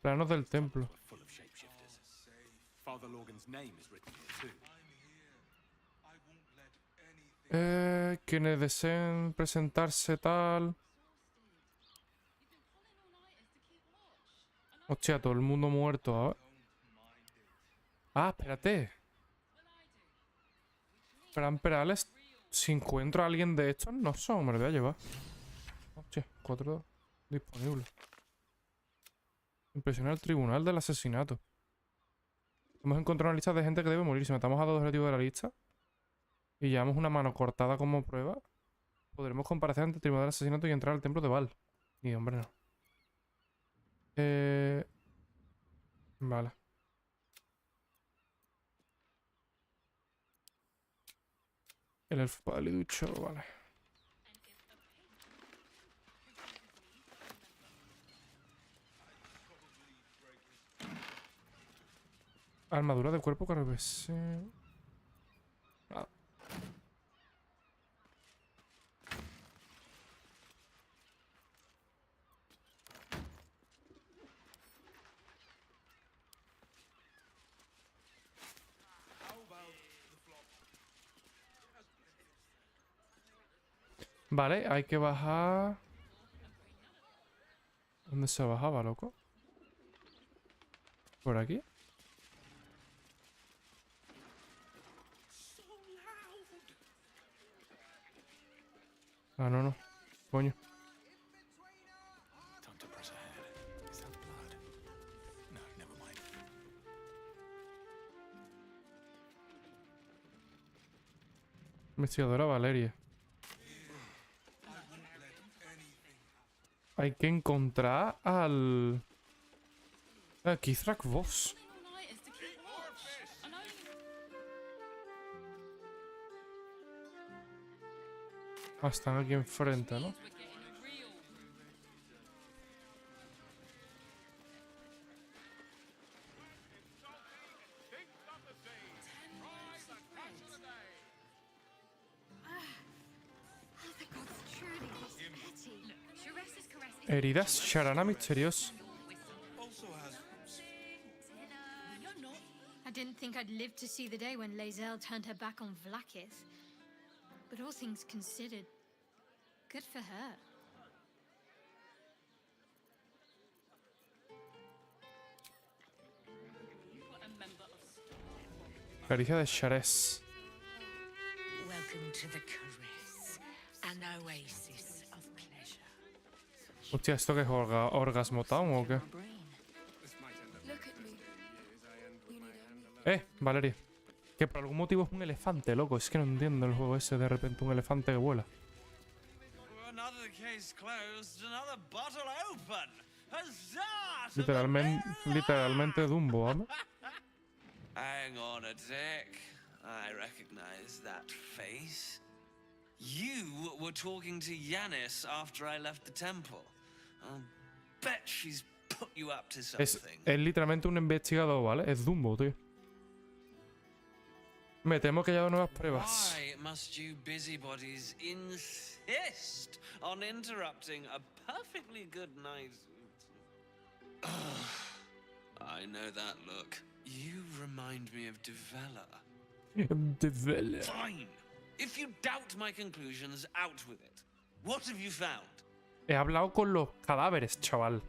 Planos del templo. Full of shapeshifters. Father Lorgan's name is written here too. Quienes deseen presentarse tal. Hostia, todo el mundo muerto. A ver. Ah, espérate. Fran Perales. Si encuentro a alguien de estos, no son, me lo voy a llevar. Hostia, 4 disponibles. Impresiona el tribunal del asesinato. Hemos encontrado una lista de gente que debe morir. Si matamos a 2 objetivos de la lista y llevamos una mano cortada como prueba, podremos comparecer ante el tribunal del asesinato y entrar al templo de Val. Y hombre, no. Vale. El elfo paliducho, vale. Armadura de cuerpo carvesí. Ah. Vale, hay que bajar. ¿Dónde se bajaba, loco? ¿Por aquí? Ah, no, no. Coño. Time to press ahead. Is that blood? No, never mind. Investigadora Valeria. Hay que encontrar al... Kithrak Voss. Ah, están aquí enfrente, ¿no? Heridas Sharana misteriosa. I didn't think I'd live to see the day when Lae'zel turned her back on Vlaakith. But all things considered, good for her. Caricia de Shares. Welcome to the caress, an oasis of pleasure. Hostia, ¿esto qué es? ¿Orgasmo Town o qué? Look at me. You need only Valeria. Que por algún motivo es un elefante, loco. Es que no entiendo el juego ese, de repente un elefante que vuela. Another case closed, another bottle open. Huzzah! Literalmente Dumbo, ¿vale? Hang on a tick. I recognize that face. You were talking to Yanis after I left the temple. I'll bet she's put you up to something. Es literalmente un investigador, ¿vale? Es Dumbo, tío. Me temo que haya nuevas pruebas. Why must you busybodies insist on interrupting a perfectly good night? I know that look. You remind me of Devella. Fine. If you doubt my conclusions, out with it. What have you found? He hablado con los cadáveres, chaval.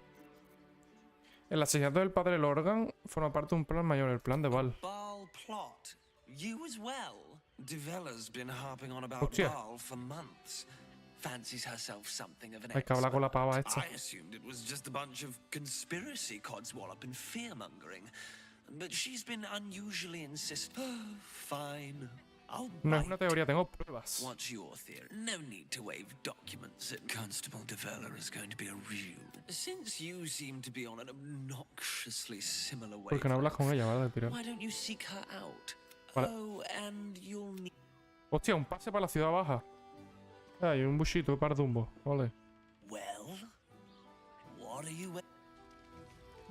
El asesinato del padre Lorgan forma parte de un plan mayor, el plan de Val. Baal plot. You as well? Devella's been harping on about Hostia. Baal for months. Fancies herself something of an Hay que hablar con la pava esta. I assumed it was just a bunch of conspiracy codswallop and fear-mongering. But she's been unusually insistent. Fine. I'll No es una teoría, tengo pruebas. What's your theory? No need to wave documents at Constable Devella is going to be a real. Since you seem to be on an obnoxiously similar way. Porque no hablas con ella, ¿vale? Tirar. Why don't you seek her out? Vale. Oh, and you'll need. Hostia, un pase para la ciudad baja. Hay un bushito para Dumbo, vale. Well, what are you?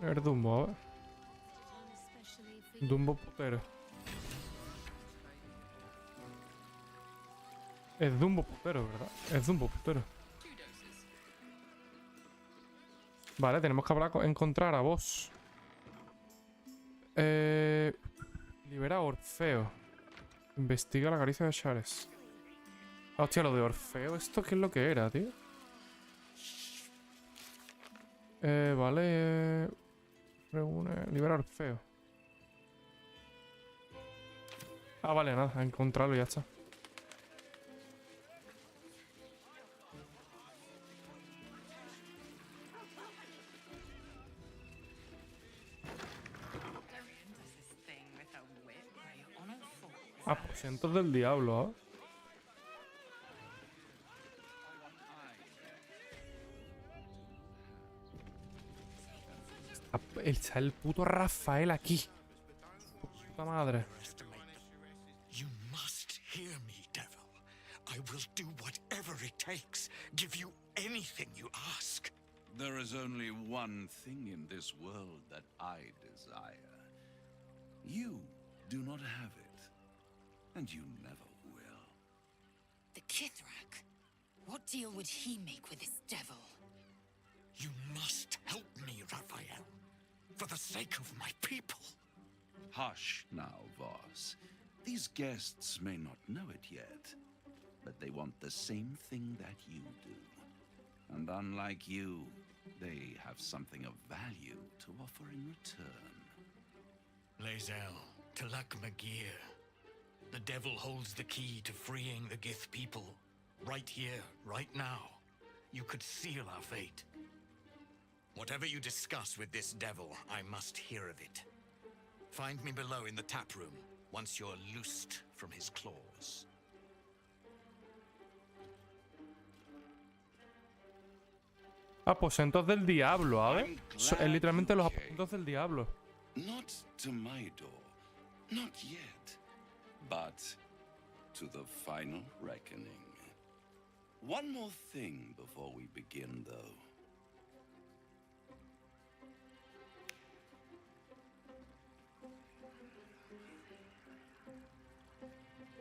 El Dumbo, a ver. Dumbo putero. Es Dumbo putero, ¿verdad? Es Dumbo putero. Vale, tenemos que hablar encontrar a vos. Libera a Orfeo. Investiga la caricia de Shares. Hostia, lo de Orfeo, ¿esto qué es lo que era, tío? Vale. Reúne. Libera a Orfeo. Ah, vale, nada, a encontrarlo y ya está. Aposentos del diablo, ¿eh? Está el puto Rafael aquí. Puta madre. You must hear me, devil. I will do whatever it takes. Give you anything you ask. There is only one thing in this world that I desire. You do not have it, and you never will. The Kithrak? What deal would he make with this devil? You must help me, Raphael. For the sake of my people. Hush now, Voss. These guests may not know it yet, but they want the same thing that you do. And unlike you, they have something of value to offer in return. Lae'zel, Talak Magir. The devil holds the key to freeing the Gith people. Right here, right now. You could seal our fate. Whatever you discuss with this devil, I must hear of it. Find me below in the tap room, once you're loosed from his claws. Aposentos del diablo, ¿sabes? Es literalmente los aposentos del diablo. Not to my door, not yet, but to the final reckoning. One more thing before we begin, though.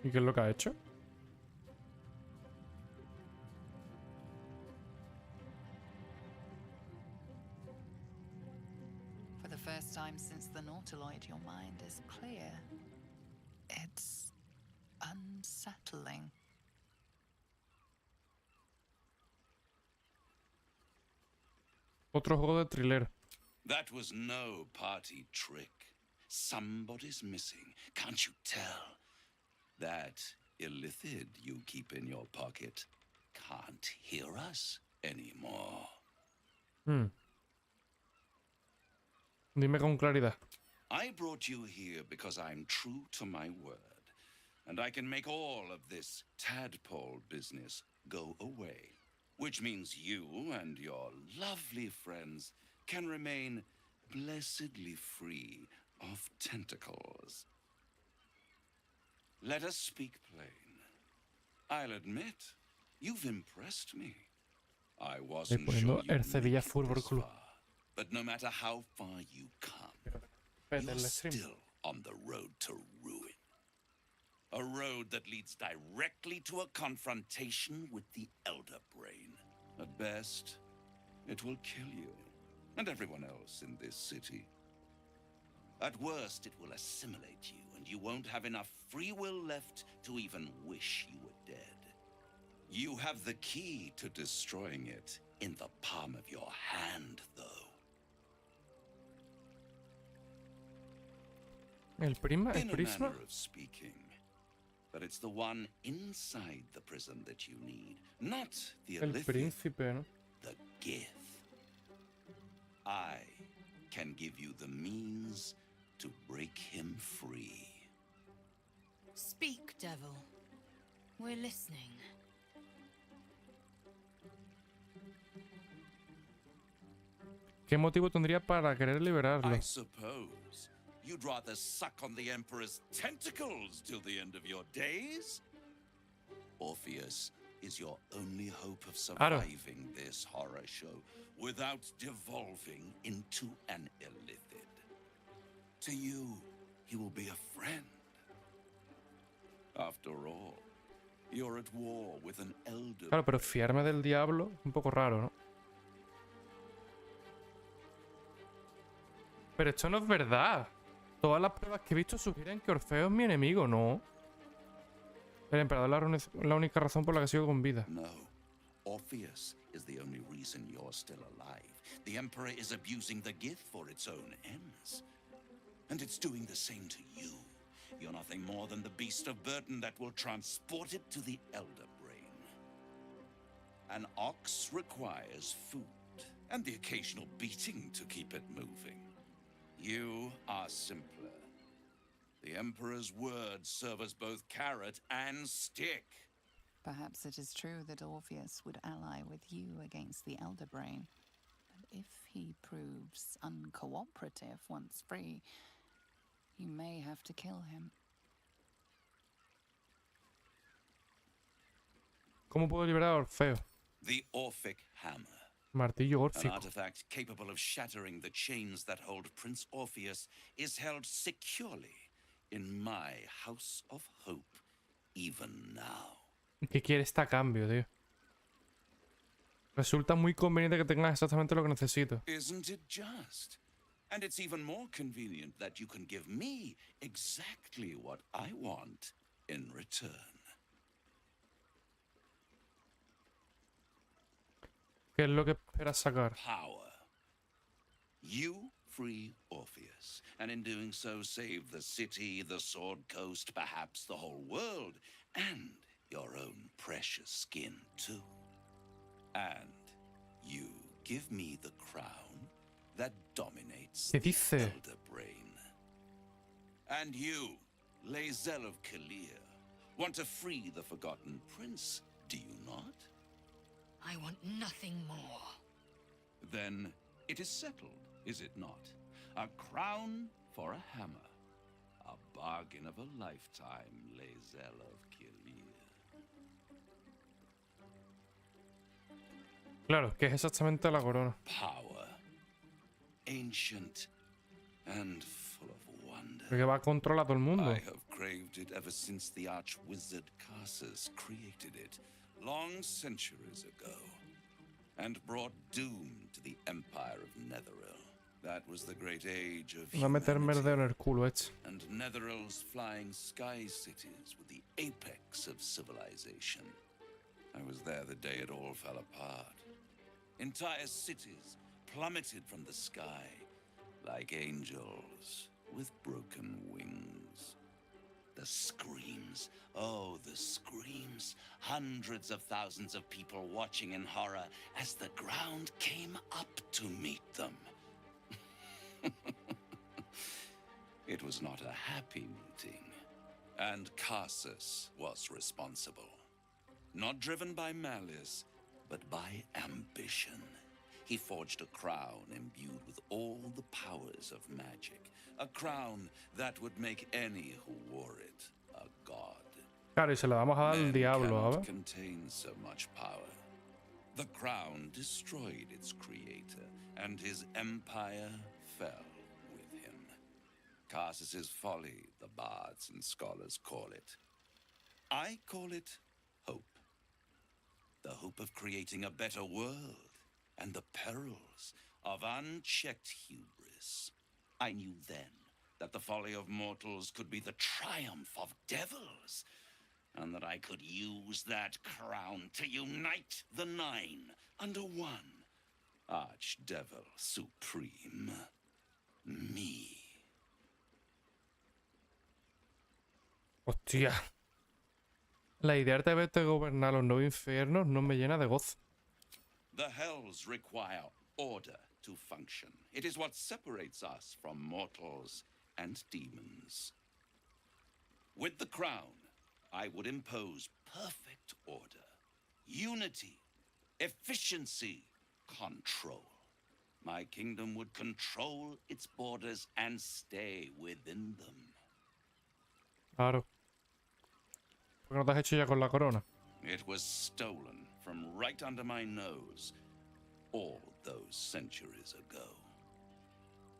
¿Y qué es lo que ha hecho? For the first time since the Nautiloid, your mind is clear. It's unsettling. Otro juego de thriller. That was no party trick. Somebody's missing. Can't you tell? That illithid you keep in your pocket can't hear us anymore. Dime con claridad. I brought you here because I'm true to my word, and I can make all of this tadpole business go away, which means you and your lovely friends can remain blessedly free of tentacles. Let us speak plain. I'll admit, you've impressed me. I wasn't sure El you'd Sevilla make it Fútbol this Club. far, but no matter how far you come, you're still on the road to ruin. A road that leads directly to a confrontation with the Elder Brain. At best, it will kill you and everyone else in this city. At worst, it will assimilate you, and you won't have enough free will left to even wish you were dead. You have the key to destroying it in the palm of your hand, though. El prisma, In el a prisma. manner of speaking. But it's the one inside the prison that you need, not the El Elithium, príncipe, ¿no? the Gith. I can give you the means to break him free. Speak, devil. We're listening. ¿Qué motivo tendría para querer liberarlo? I suppose you'd rather suck on the Emperor's tentacles till the end of your days? Orpheus is your only hope of surviving this horror show without devolving into an illithid. To you, he will be a friend. After all, you're at war with an elder. Claro, pero fiarme del diablo es un poco raro, ¿no? Pero esto no es verdad. Todas las pruebas que he visto sugieren que Orfeo es mi enemigo, ¿no? El emperador es la única razón por la que sigo con vida. No. Orpheus is the only reason you're still alive. The Emperor is abusing the Gith for its own ends. And it's doing the same to you. You're nothing more than the beast of burden that will transport it to the Elder Brain. An ox requires food, and the occasional beating to keep it moving. You are simpler. The Emperor's words serve as both carrot and stick. Perhaps it is true that Orpheus would ally with you against the Elder Brain. But if he proves uncooperative once free, you may have to kill him. ¿Cómo puedo liberar a Orfeo? The Orphic Hammer. Martillo An órfico. artifact capable of shattering the chains that hold Prince Orpheus is held securely in my House of Hope, even now. ¿Qué quiere esta cambio, tío? Resulta muy conveniente que tengas exactamente lo que necesito. Isn't it just? And it's even more convenient that you can give me exactly what I want in return. ¿Qué es lo que esperas sacar? Power. You free Orpheus, and in doing so save the city, the Sword Coast, perhaps the whole world, and your own precious skin too. And you give me the crown that dominates ¿Qué the dice? Elder Brain. And you, Lae'zel of Kalir, want to free the Forgotten Prince, do you not? I want nothing more. Then it is settled, is it not? A crown for a hammer. A bargain of a lifetime, Lae'zel of Kalir. Claro, que es exactamente la corona. Power. Ancient and full of wonder. Porque va a controlar a todo el mundo. I have craved it ever since the arch-wizard Carsus created it, long centuries ago, and brought doom to the Empire of Netheril. That was the great age of Va a meterme el dedo en el culo, and Netheril's flying sky cities were the apex of civilization. I was there the day it all fell apart. Entire cities plummeted from the sky like angels with broken wings. The screams, oh, the screams. Hundreds of thousands of people watching in horror as the ground came up to meet them. It was not a happy meeting, and Carsus was responsible. Not driven by malice, but by ambition. He forged a crown imbued with all the powers of magic. A crown that would make any who wore it a god. Claro, y se la vamos a dar al Men diablo, cannot ¿sabes? contain so much power. The crown destroyed its creator, and his empire fell with him. Carsus's folly, the bards and scholars call it. I call it hope. The hope of creating a better world, and the perils of unchecked hubris. I knew then that the folly of mortals could be the triumph of devils, and that I could use that crown to unite the Nine under one Archdevil Supreme. Me. Hostia. La idea de verte gobernar los 9 infiernos no me llena de gozo. The hells require order to function. It is what separates us from mortals and demons. With the crown, I would impose perfect order, unity, efficiency, control. My kingdom would control its borders and stay within them. Claro. ¿Por qué no te has hecho ya con la corona? It was stolen from right under my nose all those centuries ago.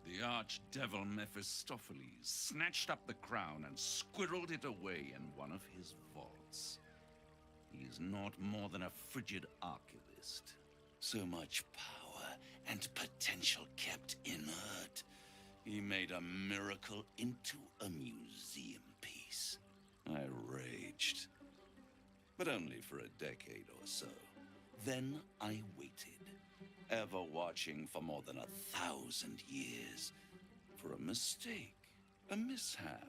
The archdevil Mephistopheles snatched up the crown and squirreled it away in one of his vaults. He is not more than a frigid archivist. So much power and potential kept inert. He made a miracle into a museum piece. I raged. But only for a decade or so. Then I waited, ever watching for more than 1,000 years, for a mistake, a mishap,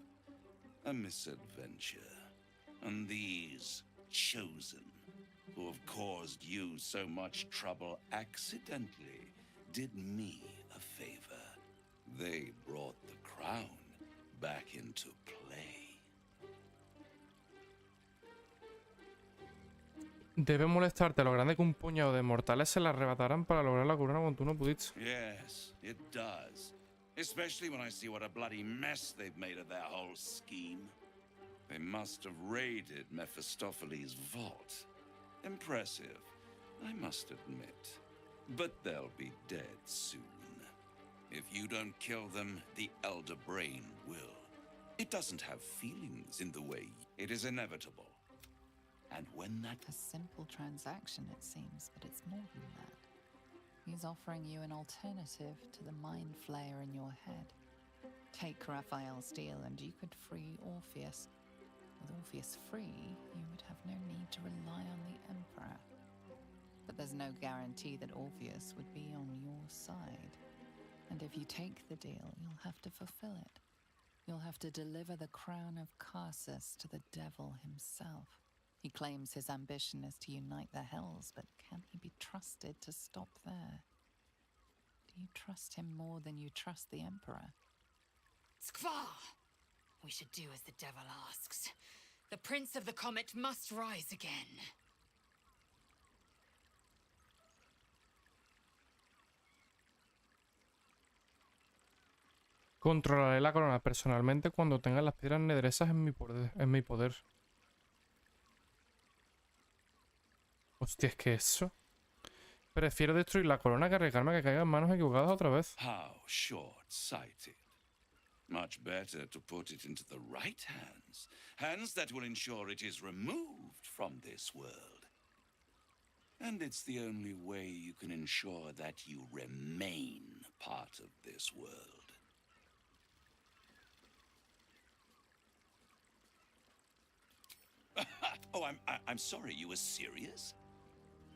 a misadventure. And these chosen, who have caused you so much trouble accidentally, did me a favor. They brought the crown back into play. Debe molestarte lo grande que un puñado de mortales se la arrebatarán para lograr la corona cuando tú no pudiste. Yes, it does. Especially when I see what a bloody mess they've made of their whole scheme. They must have raided Mephistopheles' vault. Impressive, I must admit. But they'll be dead soon. If you don't kill them, the Elder Brain will. It doesn't have feelings in the way. It is inevitable. And when that... A simple transaction, it seems, but it's more than that. He's offering you an alternative to the mind flayer in your head. Take Raphael's deal and you could free Orpheus. With Orpheus free, you would have no need to rely on the Emperor. But there's no guarantee that Orpheus would be on your side. And if you take the deal, you'll have to fulfill it. You'll have to deliver the crown of Carsus to the devil himself. He claims his ambition is to unite the hells, but can he be trusted to stop there? Do you trust him more than you trust the Emperor? Skvar! We should do as the devil asks. The Prince of the Comet must rise again. Controlaré la corona personalmente cuando tenga las piedras nedresas en mi poder. Hostia, es que eso... Prefiero destruir la corona que arriesgarme a que caiga en manos equivocadas otra vez. How short-sighted. Much better to put it into the right hands. Hands that will ensure it is removed from this world. And it's the only way you can ensure that you remain part of this world. Oh, I'm sorry, you were serious?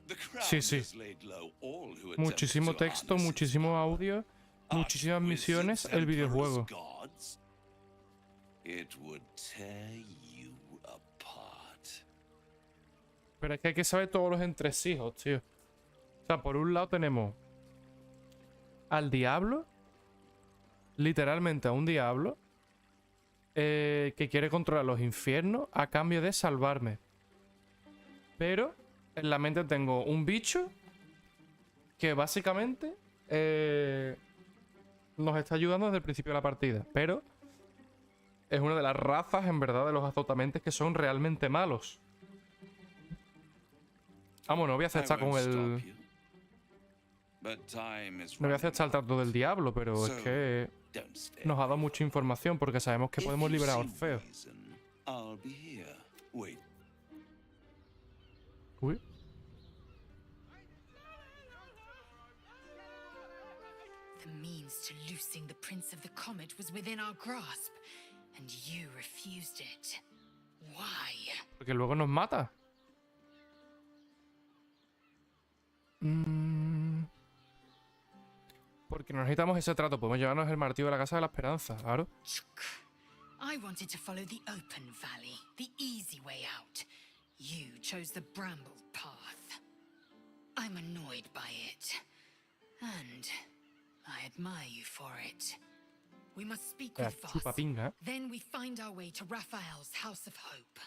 The crown Sí, sí. has laid low all who attempted Muchísimo to texto, harness it. muchísimo audio, muchísimas misiones, el videojuego. Gods, it would tear you apart. Pero es que hay que saber todos los entresijos, tío. O sea, por un lado tenemos al diablo, literalmente a un diablo, que quiere controlar los infiernos a cambio de salvarme. Pero en la mente tengo un bicho que básicamente nos está ayudando desde el principio de la partida. Pero es una de las razas, en verdad, de los azotamentes que son realmente malos. Vamos, no voy a aceptar con el... No voy a aceptar el trato del diablo, pero es que nos ha dado mucha información porque sabemos que podemos liberar a Orfeo. Uy. The means to loosing the Prince of the Comet was within our grasp, and you refused it. Why? Porque luego nos mata. Porque no necesitamos ese trato. Podemos llevarnos el martillo de la Casa de la Esperanza, claro. I wanted to follow the open valley, the easy way out. You chose the brambled path. I'm annoyed by it. And I admire you for it. We must speak with Voss. Chupapinga. Then we find our way to Raphael's House of Hope.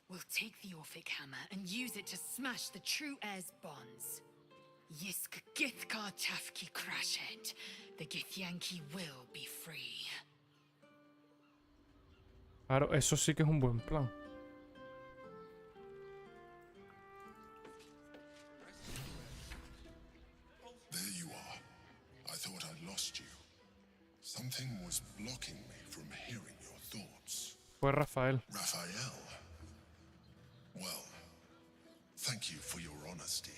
We'll take the Orphic Hammer and use it to smash the True Heir's bonds. Yisk Githkar Tafki Crashet. The Githyanki will be free. Claro, eso sí que es un buen plan. There you are. I thought I'd lost you. Something was blocking me from hearing your thoughts. Fue Rafael. Raphael. Well, thank you for your honesty.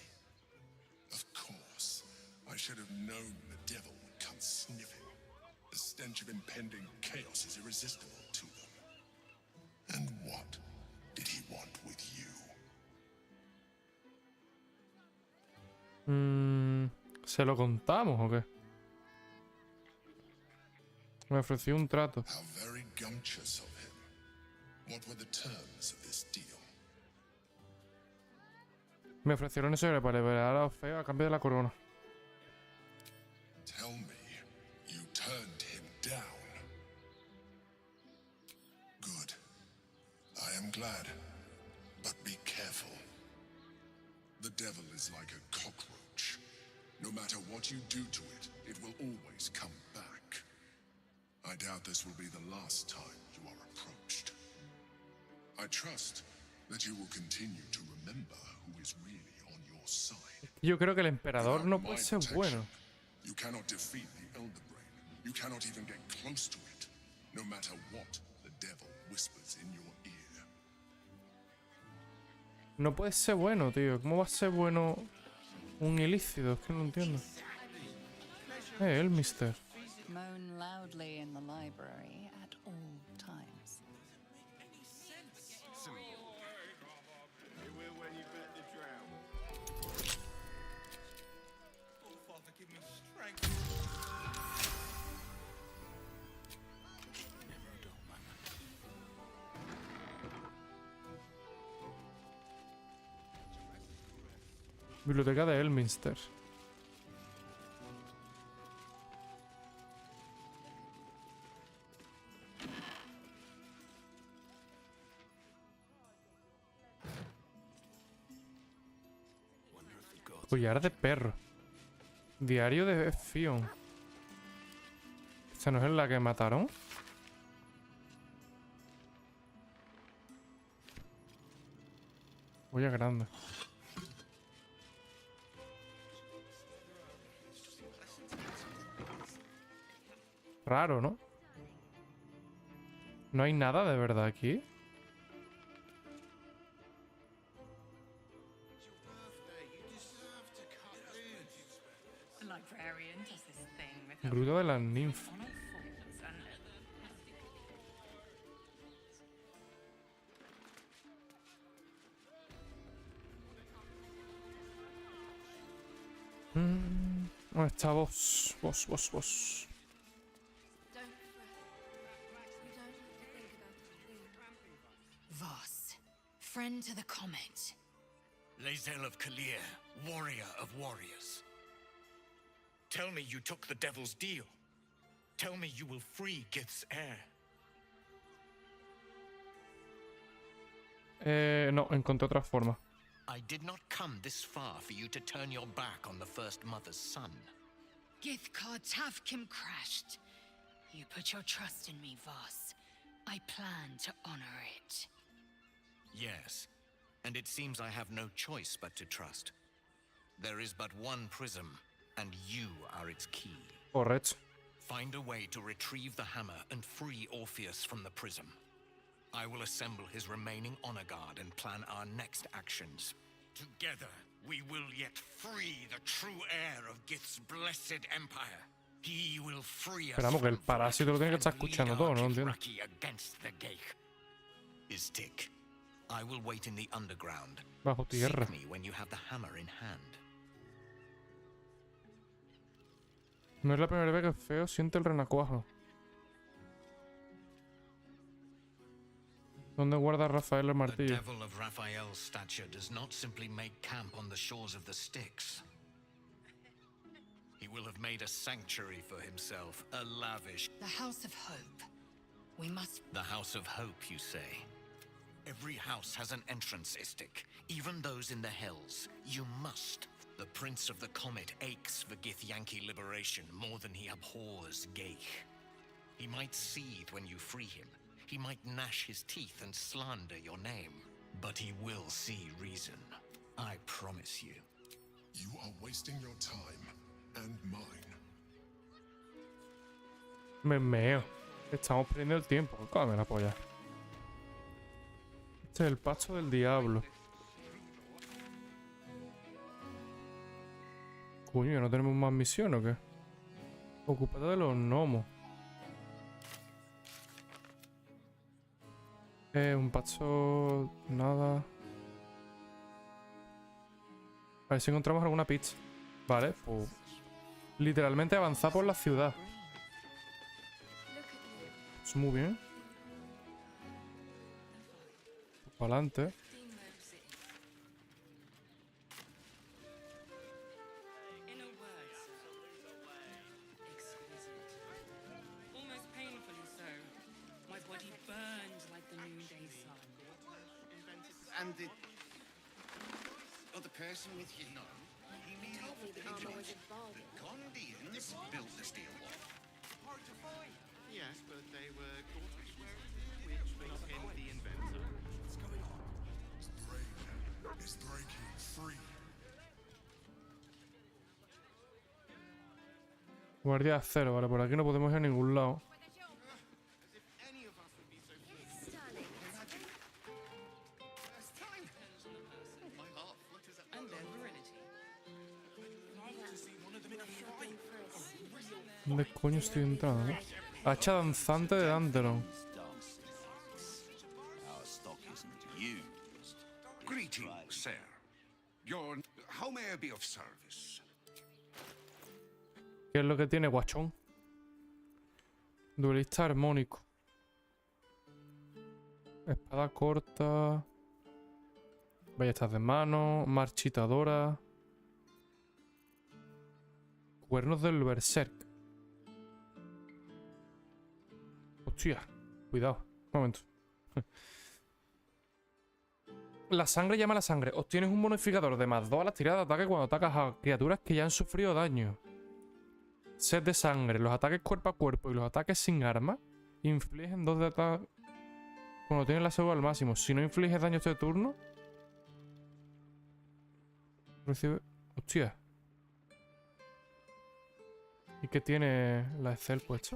Of course, I should have known the devil would come sniffing. The stench of impending chaos is irresistible to them. And what did he want with you? ¿Se lo contamos o qué? Me ofreció un trato. How very gumptious of him. What were the terms of this deal? Me ofrecieron eso para liberar a Orfeo a cambio de la corona. Tell me, you turned him down. Good. I am glad. But be careful. The devil is like a cockroach. No matter what you do to it, it will always come back. I doubt this will be the last time you are approached. I trust that you will continue to remember who is really on your side. Yo creo que el emperador no puede ser bueno. You cannot defeat the Elder Brain. You cannot even get close to it, no matter what the devil whispers in your ear. No puede ser bueno, tío. ¿Cómo va a ser bueno un ilícito? Es que no lo entiendo. El mister. Moan loudly in the library at all times. Biblioteca de Elminster. Collar de perro. Diario de Fion. ¿Esta no es la que mataron? Olla grande. Raro, ¿no? No hay nada de verdad aquí. Gruta de las ninfas. ¿Dónde está vos? Vos. Voss, friend to the Comet. Lae'zel of Kalir, warrior of warriors. Tell me you took the devil's deal. Tell me you will free Gith's heir. No, encontré otra forma. I did not come this far for you to turn your back on the first mother's son. Githkar Tavkim crashed. You put your trust in me, Voss. I plan to honor it. Yes, and it seems I have no choice but to trust. There is but one prism, and you are its key. Correcto. Find a way to retrieve the hammer and free Orpheus from the prism. I will assemble his remaining honor guard and plan our next actions. Together, we will yet free the true heir of Gith's blessed empire. He will free us Esperamos que el from parásito lo tiene que estar escuchando todo, ¿no? Entiendo. Githraki against the Geich. Istik, I will wait in the underground. Bajo tierra. Seek me when you have the hammer in hand. No es la primera vez que el feo siente el renacuajo. ¿Dónde guarda Rafael el The martillo? devil of Raphael's stature does not simply make camp on the shores of the Styx. He will have made a sanctuary for himself, a lavish... The House of Hope. We must... The House of Hope, you say? Every house has an entrance, Istik, even those in the Hells. You must. The Prince of the Comet aches for Githyanki liberation more than he abhors Geich. He might seethe when you free him. He might gnash his teeth and slander your name. But he will see reason. I promise you. You are wasting your time and mine. Me meo. Estamos perdiendo el tiempo. Cómeme la polla. Este es el paso del diablo. Coño, ¿no tenemos más misiones o qué? Ocúpate de los gnomos. Un paso... Nada. A ver si encontramos alguna pizza. Vale, pues... Literalmente avanzar por la ciudad. Pues muy bien. Pues para adelante. And the other person with you? No. He made off with the Vigilance. The Condians built the steel wall. Hard to find. Yes, but they were caught which makes him the inventor. What's going on? The brain is breaking free. Guardia cero, vale, por aquí no podemos ir a ningún lado. ¿Dónde coño estoy entrando? Hacha danzante de Danteron. Greetings, sir. How may I be of service? ¿Qué es lo que tiene, guachón? Duelista armónico. Espada corta. Ballestas de mano. Marchitadora. Cuernos del Berserk. Hostia, cuidado. Un momento. La sangre llama a la sangre. Obtienes un bonificador de +2 a las tiradas de ataque cuando atacas a criaturas que ya han sufrido daño. Sed de sangre. Los ataques cuerpo a cuerpo y los ataques sin arma infligen 2 de ataque cuando tienes la salud al máximo. Si no infliges daño este turno, recibe... Hostia. ¿Y qué tiene la Excel puesta?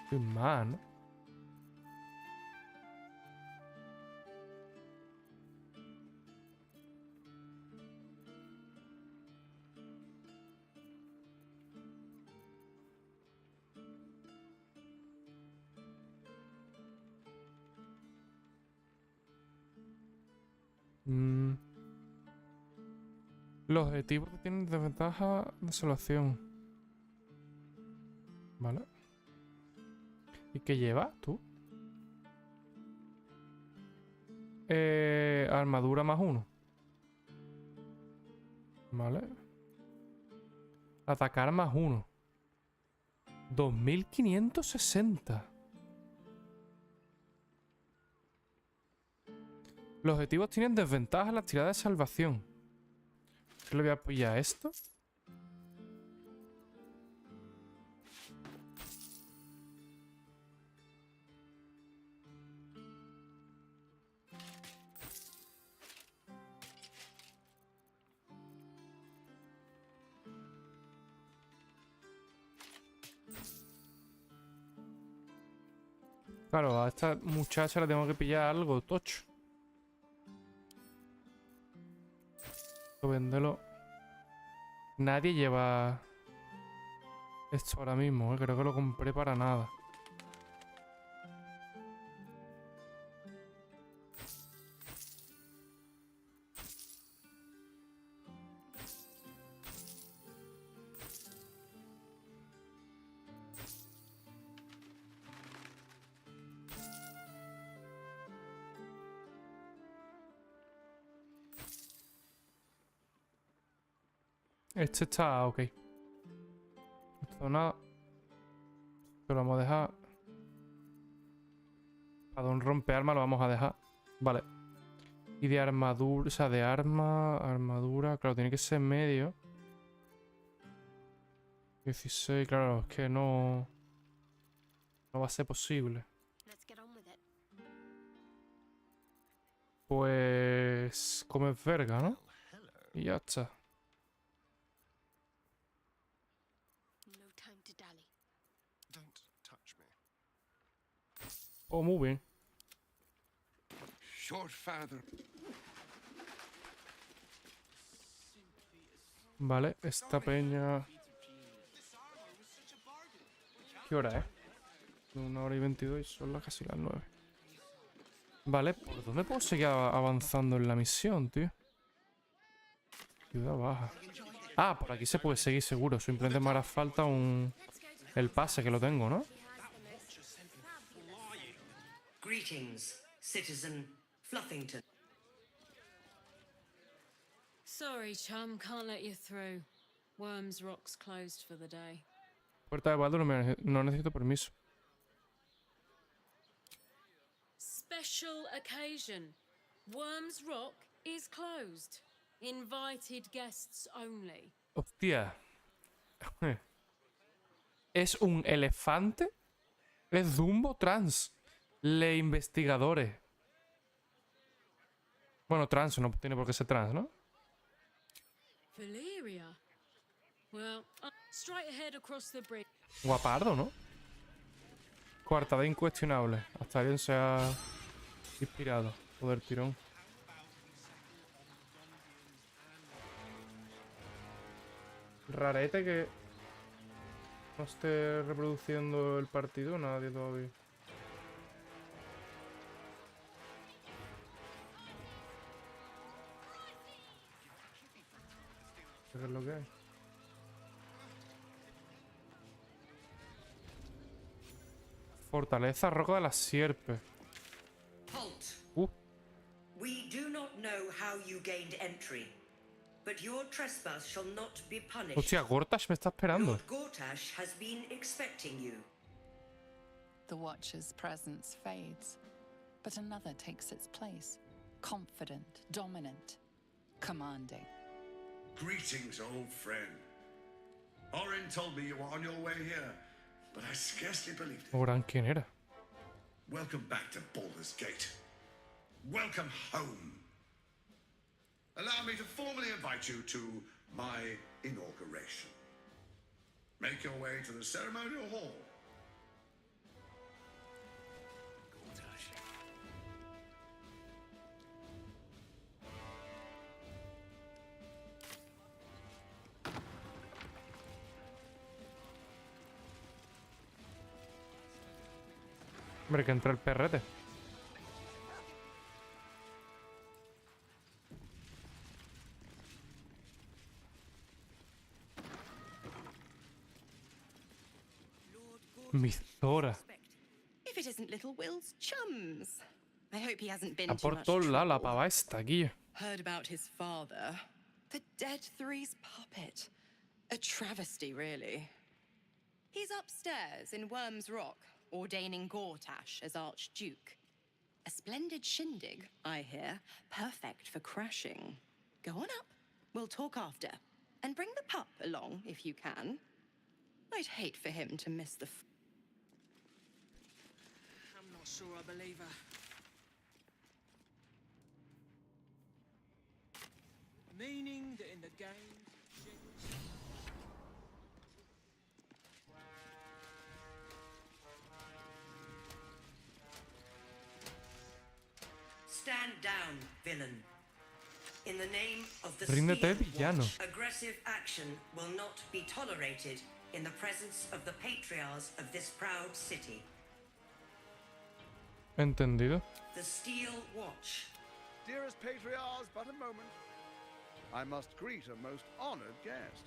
Qué mal, ¿no? Los objetivos tienen desventaja de salvación. Vale. ¿Y qué llevas tú? Armadura +1. Vale. Atacar +1. 2560. Los objetivos tienen desventajas en las tiradas de salvación. ¿Qué le voy a pillar a esto? Claro, a esta muchacha le tengo que pillar algo tocho. Véndelo. Nadie lleva esto ahora mismo, ¿eh? Creo que lo compré para nada. Este está ok. Esto nada. Esto lo vamos a dejar. Para un rompearma lo vamos a dejar. Vale. Y de armadura, o sea, de armadura. Claro, tiene que ser medio. 16, claro, es que no. No va a ser posible. Pues. Comes verga, ¿no? Y ya está. Oh, muy bien. Vale, esta peña. ¿Qué hora es? 1:22 y son casi las 9. Vale, ¿por dónde puedo seguir avanzando en la misión, tío? Ciudad baja. Ah, por aquí se puede seguir seguro. Simplemente me hará falta el pase que lo tengo, ¿no? Greetings, citizen Fluffington. Sorry, chum, can't let you through. Worms Rock's closed for the day. Puerta de Baldurs, no necesito permiso. Special occasion. Worms Rock is closed. Invited guests only. Hostia. ¿Es un elefante? Es Dumbo trans. Le investigadores. Bueno, trans, no tiene por qué ser trans, ¿no? Valeria. Well, straight ahead across the bridge. Guapardo, ¿no? Coartada incuestionable. Hasta alguien se ha inspirado. Joder, tirón. Rarete que no esté reproduciendo el partido, nadie todavía. ¿Qué es lo que hay? Fortaleza Roca de las Sierpes. Halt. We do not know how you gained entry, but your trespass shall not be punished. Hostia, Gortash me está esperando. Lord Gortash has been expecting you. The Watcher's presence fades, but another takes its place. Confident, dominant, commanding. Greetings, old friend. Orin told me you were on your way here, but I scarcely believed it. Oran, ¿quién era? Welcome back to Baldur's Gate. Welcome home. Allow me to formally invite you to my inauguration. Make your way to the ceremonial hall. Hombre, que entra el perrete. Mizora. If it isn't little Will's chums. I hope he hasn't been A too por much todos lados la trouble. pava esta aquí. Heard about his father. The Dead Three's puppet. A travesty, really. He's upstairs in Worm's Rock, ordaining Gortash as Archduke. A splendid shindig, I hear. Perfect for crashing. Go on up. We'll talk after. And bring the pup along, if you can. I'd hate for him to miss the... I'm not sure I believe her. Meaning that in the game... Stand down, villain. In the name of the Ríndete, Steel villano. Watch, aggressive action will not be tolerated in the presence of the patriarchs of this proud city. Entendido. The Steel Watch. Dearest patriarchs, but a moment. I must greet a most honored guest.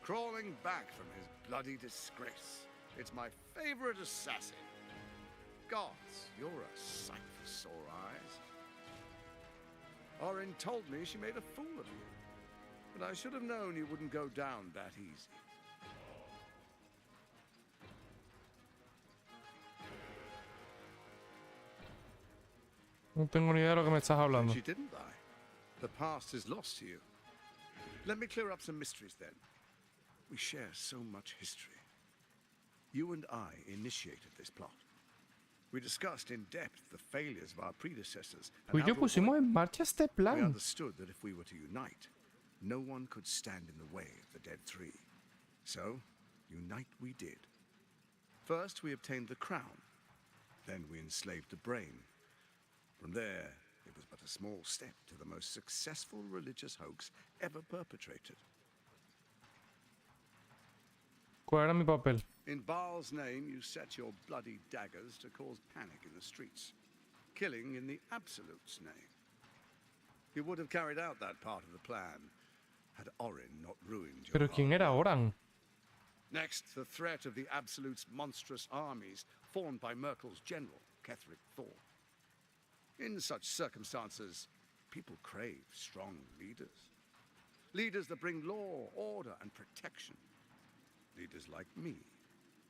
Crawling back from his bloody disgrace. It's my favorite assassin. Gods, you're a sight for sore eyes. Orin told me she made a fool of you. But I should have known you wouldn't go down that easy. No tengo ni idea de lo que me estás hablando. She didn't die. The past is lost to you. Let me clear up some mysteries then. We share so much history. You and I initiated this plot. We discussed in depth the failures of our predecessors. Tú y yo pusimos en marcha este We plan. understood that if we were to unite, no one could stand in the way of the Dead Three. So, unite we did. First, we obtained the crown. Then we enslaved the brain. From there, it was but a small step to the most successful religious hoax ever perpetrated. ¿Cuál era mi papel? In Baal's name, you set your bloody daggers to cause panic in the streets, killing in the Absolute's name. You would have carried out that part of the plan had Orin not ruined your Pero quién era Oran? Next, the threat of the Absolute's monstrous armies formed by Merkel's general, Ketheric Thor. In such circumstances, people crave strong leaders. Leaders that bring law, order, and protection. Leaders like me,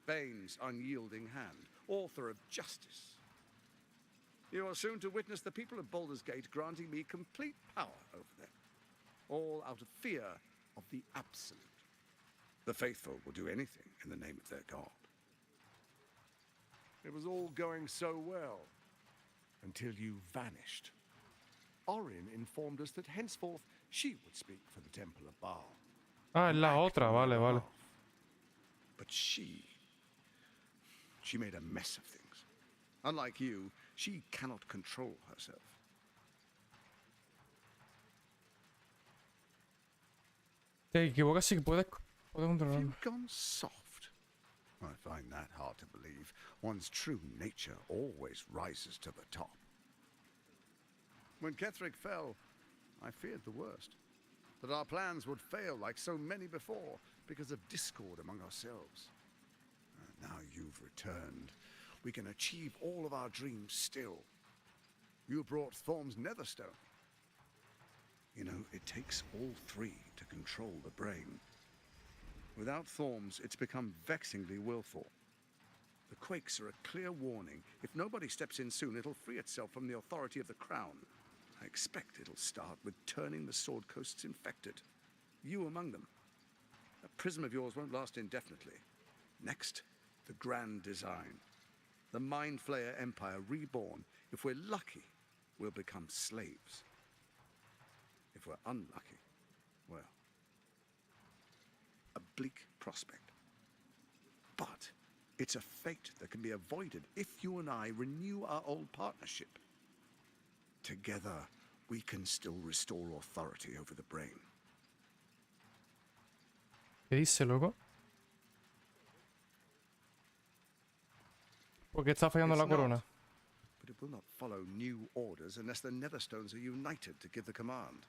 Bane's unyielding hand, author of justice. You are soon to witness the people of Baldur's Gate granting me complete power over them, all out of fear of the Absolute. The faithful will do anything in the name of their god. It was all going so well, until you vanished. Orin informed us that henceforth she would speak for the Temple of Baal. Ah, es la otra, vale, vale. But she made a mess of things. Unlike you, she cannot control herself. Te equivocas si puedes controlarlo. You've gone soft. I find that hard to believe. One's true nature always rises to the top. When Ketheric fell, I feared the worst. That our plans would fail like so many before because of discord among ourselves. Now you've returned. We can achieve all of our dreams still. You brought Thorm's Netherstone. You know, it takes all three to control the brain. Without Thorm's, it's become vexingly willful. The quakes are a clear warning. If nobody steps in soon, it'll free itself from the authority of the crown. I expect it'll start with turning the Sword Coasts infected. You among them. A prism of yours won't last indefinitely. Next, the grand design. The Mind Flayer Empire reborn. If we're lucky, we'll become slaves. If we're unlucky, well, a bleak prospect. But it's a fate that can be avoided if you and I renew our old partnership. Together, we can still restore authority over the brain. ¿Qué dice, loco? ¿Por qué está fallando la corona? But it will not follow new orders unless the Netherstones are united to give the command.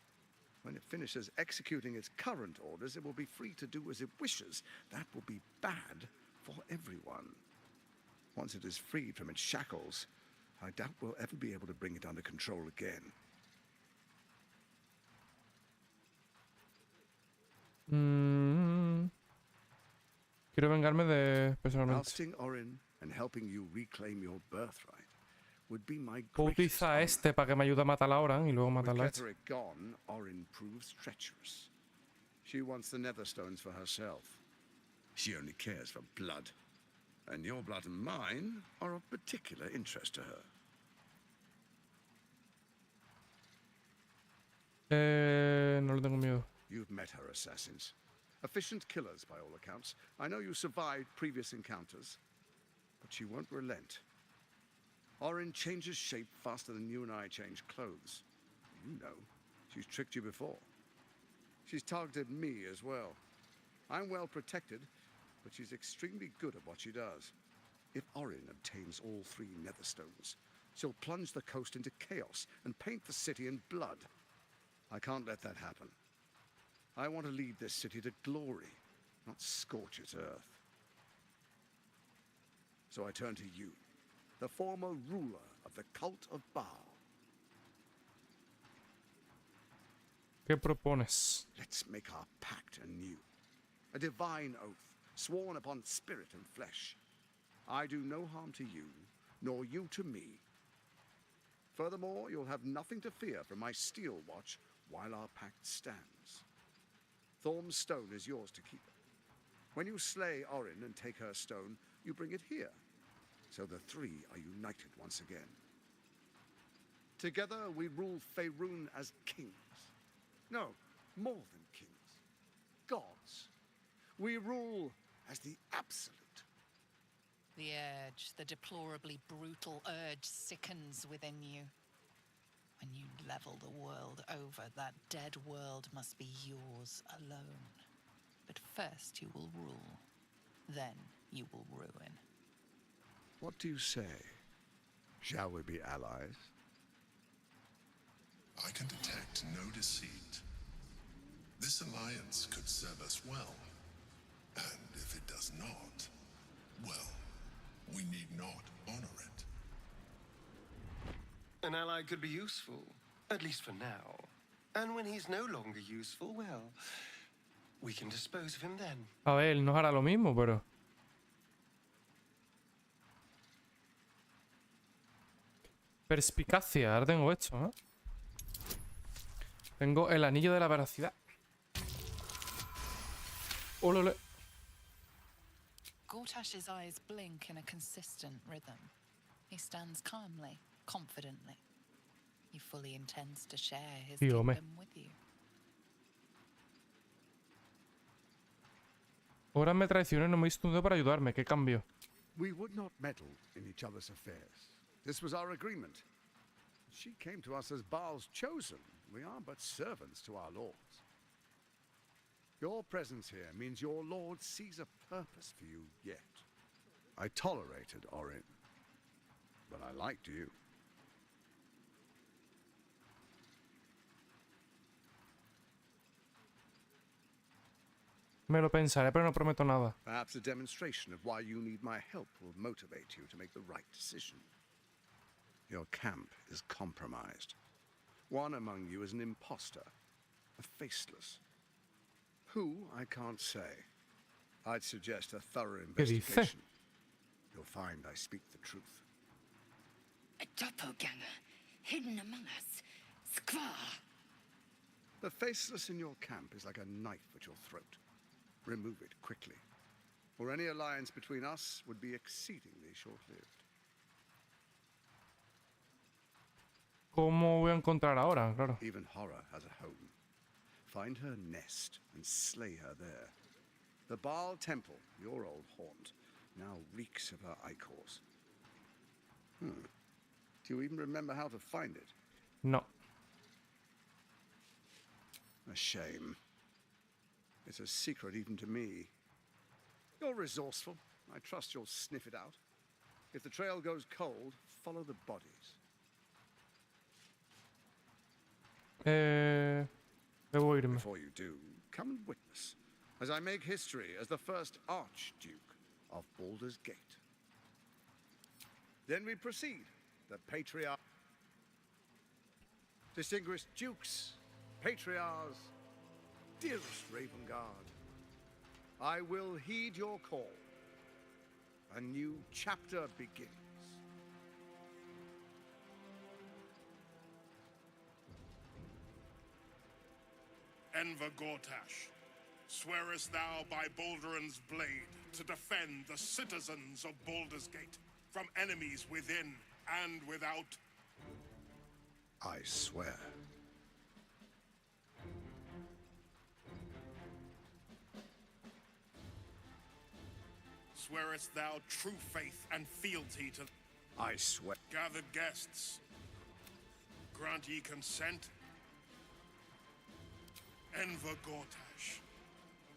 When it finishes executing its current orders, it will be free to do as it wishes. That will be bad for everyone. Once it is freed from its shackles, I doubt we'll ever be able to bring it under control again. quiero vengarme de personalmente. Ousting Orin and helping you reclaim your birthright would be my Puedo greatest utilizar a honor. este para que me ayude a matar a Oran y luego With matarla a este. Ketherick gone, Orin proves treacherous. She wants the Netherstones for herself. She only cares for blood. And your blood and mine are of particular interest to her. No le tengo miedo. You've met her assassins. Efficient killers, by all accounts. I know you survived previous encounters, but she won't relent. Orin changes shape faster than you and I change clothes. You know, she's tricked you before. She's targeted me as well. I'm well protected, but she's extremely good at what she does. If Orin obtains all 3 Netherstones, she'll plunge the coast into chaos and paint the city in blood. I can't let that happen. I want to lead this city to glory, not scorch its earth. So I turn to you, the former ruler of the cult of Baal. ¿Qué propones? Let's make our pact anew. A divine oath, sworn upon spirit and flesh. I do no harm to you, nor you to me. Furthermore, you'll have nothing to fear from my steel watch while our pact stands. Thorm's stone is yours to keep. When you slay Orin and take her stone, you bring it here. So the 3 are united once again. Together we rule Faerun as kings. No, more than kings. Gods. We rule as the absolute. The urge, the deplorably brutal urge sickens within you. When you level the world over, that dead world must be yours alone. But first you will rule. Then you will ruin. What do you say? Shall we be allies? I can detect no deceit. This alliance could serve us well. And if it does not, well, we need not honor it. An ally could be useful, at least for now. And when he's no longer useful, well, we can dispose of him then. A ver, él nos hará lo mismo, pero... Perspicacia, ahora tengo esto, ¿eh? Tengo el anillo de la veracidad. ¡Olole! Gortash's eyes blink in a consistent rhythm. He stands calmly, confidently. He fully intends to share his kingdom with you. Ahora me traiciona y no me hizo un dedo para ayudarme. ¿Qué cambio? We would not meddle in each other's affairs. This was our agreement. She came to us as Baal's chosen. We are but servants to our lords. Your presence here means your lord sees a purpose for you yet. I tolerated Orin, but I liked you. Me lo pensaré, pero no prometo nada. Perhaps a demonstration of why you need my help will motivate you to make the right decision. Your camp is compromised. One among you is an imposter, a faceless. Who, I can't say. I'd suggest a thorough investigation. You'll find I speak the truth. A doppelganger, hidden among us. Squaw! The faceless in your camp is like a knife at your throat. Remove it quickly, or any alliance between us would be exceedingly short-lived. ¿Cómo voy a encontrar ahora? Claro. Even horror has a home. Find her nest and slay her there. The Baal Temple, your old haunt, now reeks of her ichors. Do you even remember how to find it? No. A shame. It's a secret even to me. You're resourceful. I trust you'll sniff it out. If the trail goes cold, follow the bodies. Debo irme. Before you do, come and witness as I make history as the first Archduke of Baldur's Gate. Then we proceed. The Patriarch, distinguished dukes, patriarchs, dearest Ravengard. I will heed your call. A new chapter begins. Enver Gortash, swearest thou by Balduran's blade to defend the citizens of Baldur's Gate from enemies within and without? I swear. Swearest thou true faith and fealty to... I swear. Gathered guests, grant ye consent? Enver Gortash,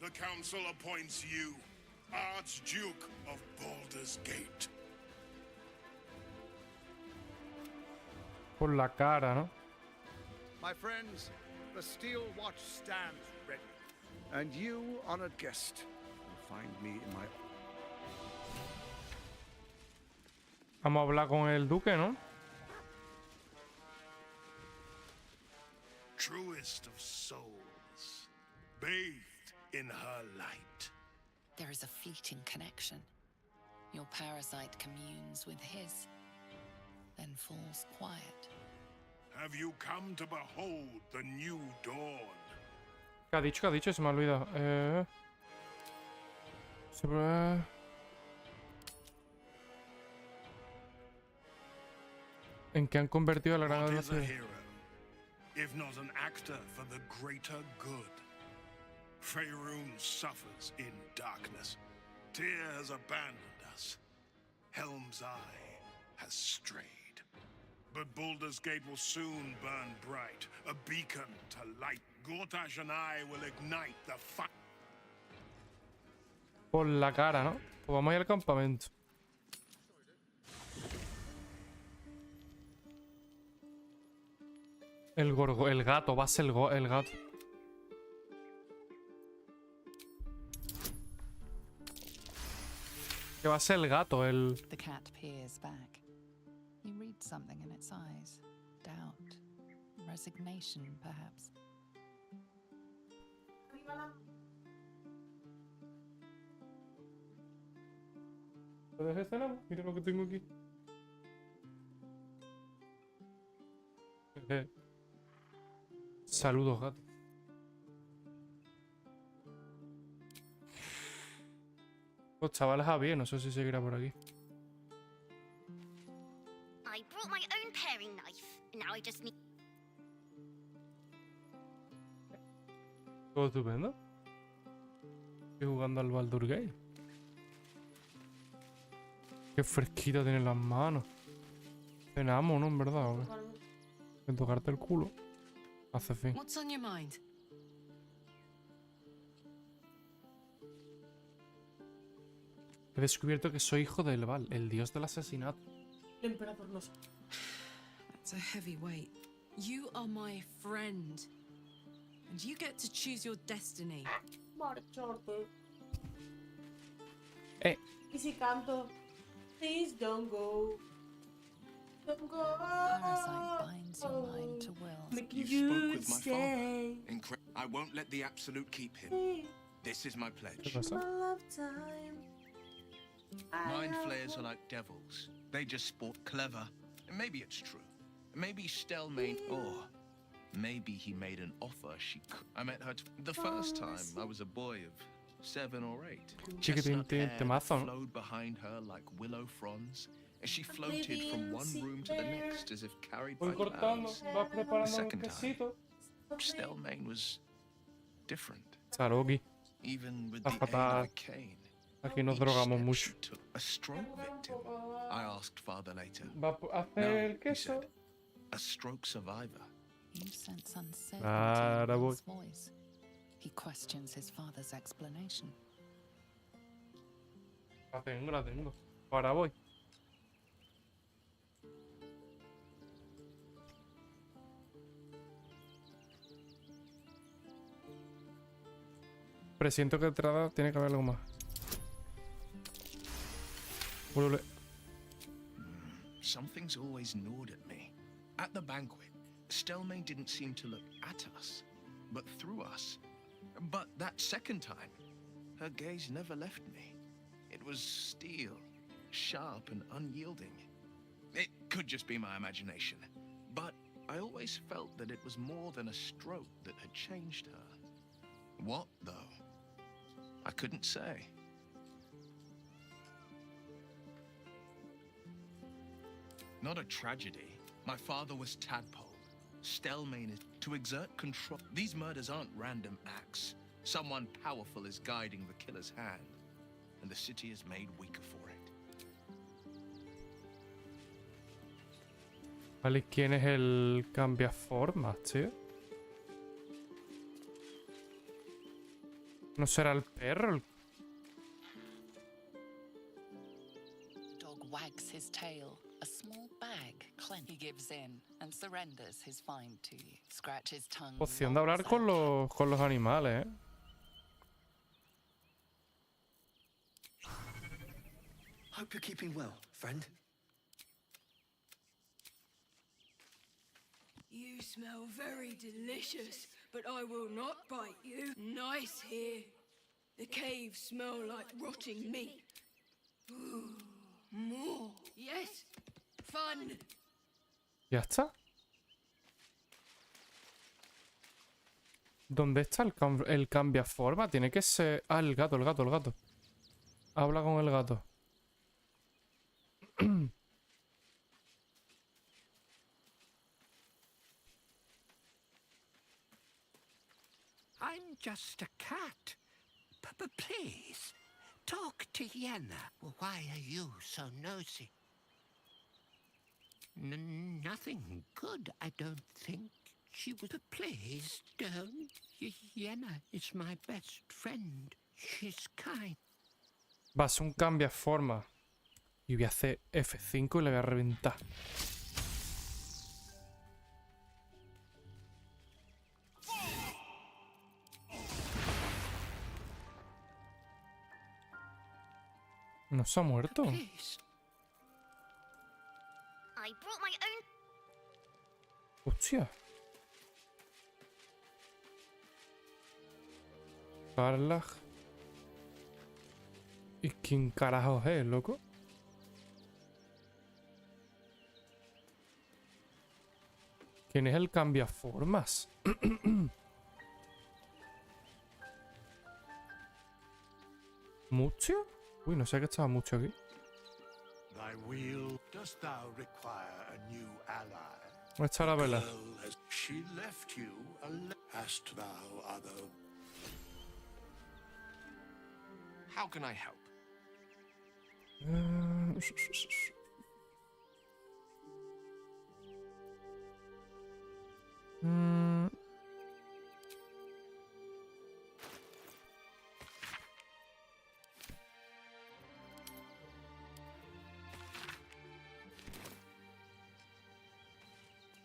the council appoints you Archduke of Baldur's Gate. Por la cara, ¿no? My friends, the Steel Watch stands ready. And you, honored guest, will find me in my... Vamos a hablar con el duque, ¿no? Truest of souls, bathed in her light. There is a fleeting connection. Your parasite communes with his, then falls quiet. Have you come to behold the new dawn? ¿Qué ha dicho? ¿Qué ha dicho? Se me ha olvidado. ¿En qué han convertido a la gran What is a ciudad? hero, if not an actor for the greater good? Faerun suffers in darkness. Tyr has abandoned us. Helm's Eye has strayed. But Baldur's Gate will soon burn bright, a beacon to light. Gortash and I will ignite the fire. Por la cara, ¿no? Pues vamos a ir al campamento. El gato, va a ser el gato. Que va a ser el gato, el... The cat peers back. You read something in its eyes. Doubt. Resignation, perhaps. ¿Lo dejé cenar? Mira lo que tengo aquí. Saludos, gato. Pues chavales, Javier, no sé si seguirá por aquí. I brought my own paring knife, and now I just need... Todo estupendo. Estoy jugando al Baldur's Gate. Qué fresquita tiene las manos. Cenamos, ¿no? En verdad, ¿o qué? En tocarte el culo. Hace fin. What's on your mind? He descubierto que soy hijo del Val, el dios del asesinato. El emperador no. That's a heavy weight. You are my friend. And you get to choose your destiny. Marcharte. Y si canto, please don't go. Don't go. Parasite binds your mind to will. Making You spoke you with my stay. father. I won't let the Absolute keep him. This is my pledge. My love time. Mind flayers are like devils. They just sport clever. And maybe it's true. Maybe Stell made... Or maybe he made an offer she could... I met her the first time I was a boy of 7 or 8. Chestnut hair flowed behind her like willow fronds. And she floated from one room to the next as if carried by clouds. The second time, Stellmain was different. Sarogi. Even with Está the aid of fatal. a cane. Aquí nos drogamos mucho. A stroke victim. I asked father later. ¿Va a hacer el queso? A stroke survivor. You sense uncertainty Ahora in voy. Will's voice. He questions his father's explanation. La tengo, la tengo. Ahora voy. Presiento que detrás tiene que haber algo más. Vuelve. Something's always gnawed at me. At the banquet, Stellmain didn't seem to look at us, but through us. But that second time, her gaze never left me. It was steel, sharp and unyielding. It could just be my imagination, but I always felt that it was more than a stroke that had changed her. What, though? I couldn't say. Not a tragedy. My father was Tadpole. Stelmane is to exert control. These murders aren't random acts. Someone powerful is guiding the killer's hand, and the city is made weaker for it. Vale, ¿quién es el cambiaformas, tío? ¿No será el perro? Dog wags his tail. A small bag clenched. He gives in and surrenders his find to you. Scratch his tongue. Opción de hablar con los animales, ¿eh? Hope you're keeping well, friend. You smell very delicious, but I will not bite you. Nice here. The caves smell like rotting meat. Ooh, more. Yes, fun. ¿Ya está? ¿Dónde está el cambiaforma? Tiene que ser... Ah, el gato. Habla con el gato. I'm just a cat. But please, talk to Yenna. Well, why are you so nosy? Nothing good, I don't think. She was... But please, don't. Yenna is my best friend. She's kind. Va a ser un cambiaforma. Y voy a hacer F5 y le voy a reventar. ¿No se ha muerto? I brought my own. Hostia. Carla. ¿Y quién carajo es, loco? ¿Quién es el cambiaformas? ¿Mucho? Uy, no sé qué estaba mucho aquí. Thy wheel, dost thou require a new ally? ¿Dónde está la vela? She left you hast thou other. How can I help?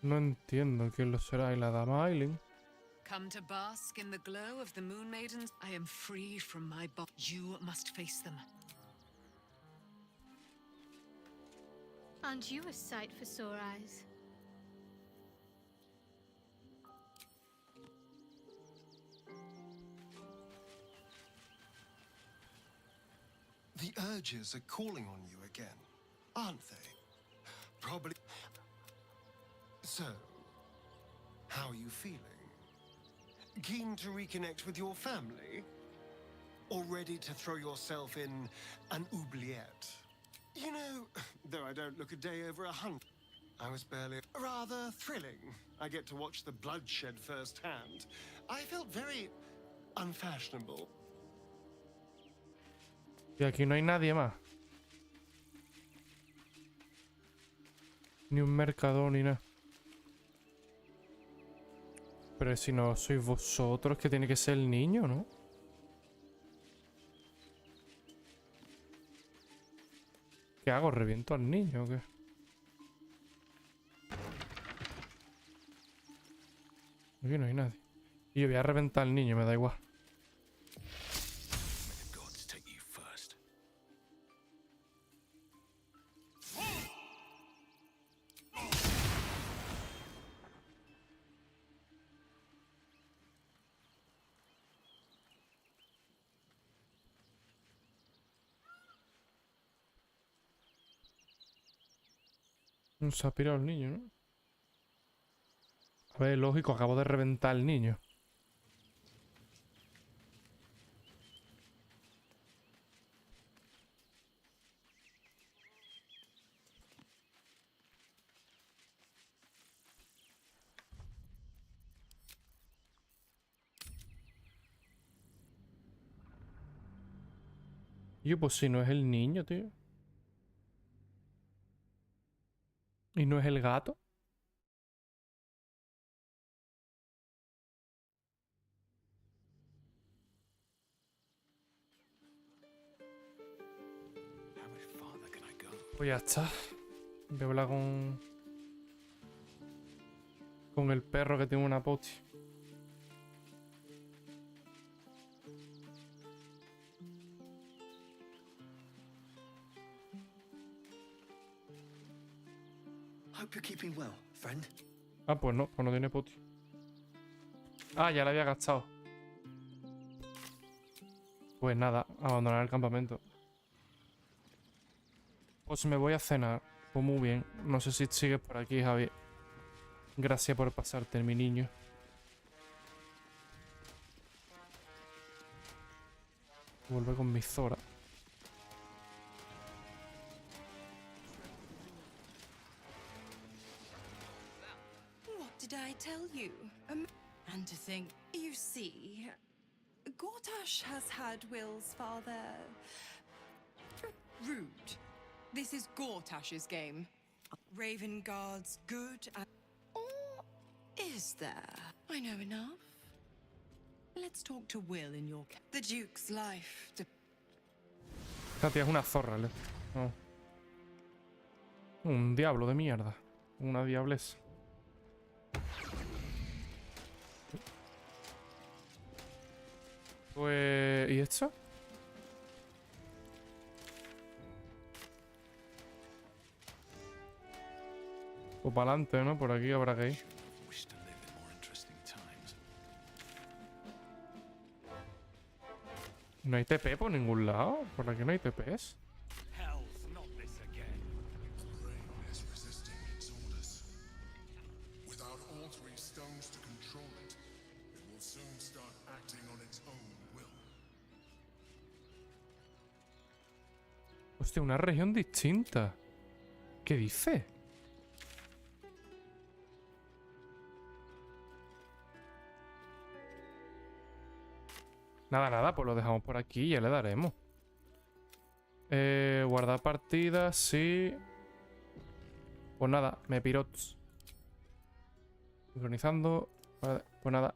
No entiendo quién lo será. ¿Y la dama Aileen? Come to bask in the glow of the Moon Maidens. I am free from my body. You must face them. Aren't you a sight for sore eyes? The urges are calling on you again, aren't they? Probably. So, how are you feeling? Keen to reconnect with your family? Or ready to throw yourself in an oubliette? You know, though I don't look a day over 100, I was barely... Rather thrilling. I get to watch the bloodshed firsthand. I felt very unfashionable. Y aquí no hay nadie más. Ni un mercador ni nada. Pero si no sois vosotros, que tiene que ser el niño, ¿no? ¿Qué hago? ¿Reviento al niño o qué? Aquí no hay nadie. Y yo voy a reventar al niño, me da igual. Se ha pirado el niño, ¿no? A ver, lógico, acabo de reventar al niño. Yo, pues si no es el niño, tío. ¿Y no es el gato? Pues ya está. Voy a hablar con el perro que tiene una poti. Hope you're keeping well, friend. Ah, pues no tiene poti. Ah, ya la había gastado. Pues nada, abandonar el campamento. Pues me voy a cenar. Pues muy bien. No sé si sigues por aquí, Javi. Gracias por pasarte, mi niño. Vuelve con mi Zora. What did I tell you? And to think, you see, Gortash has had Will's father rude. This is Gortash's game. Raven guards good and... Or is there? I know enough. Let's talk to Will in your... The Duke's life. Esta tía es una zorra, ¿le? No. Un diablo de mierda. Una diablesa. Pues... ¿y esto? Pues para adelante, ¿no? Por aquí habrá que ir. No hay TP por ningún lado. Por aquí no hay TPs. Hostia, una región distinta. ¿Qué dice? Nada, pues lo dejamos por aquí y ya le daremos. Guardar partida, sí. Pues nada, me pirots. Sincronizando. Vale, pues nada.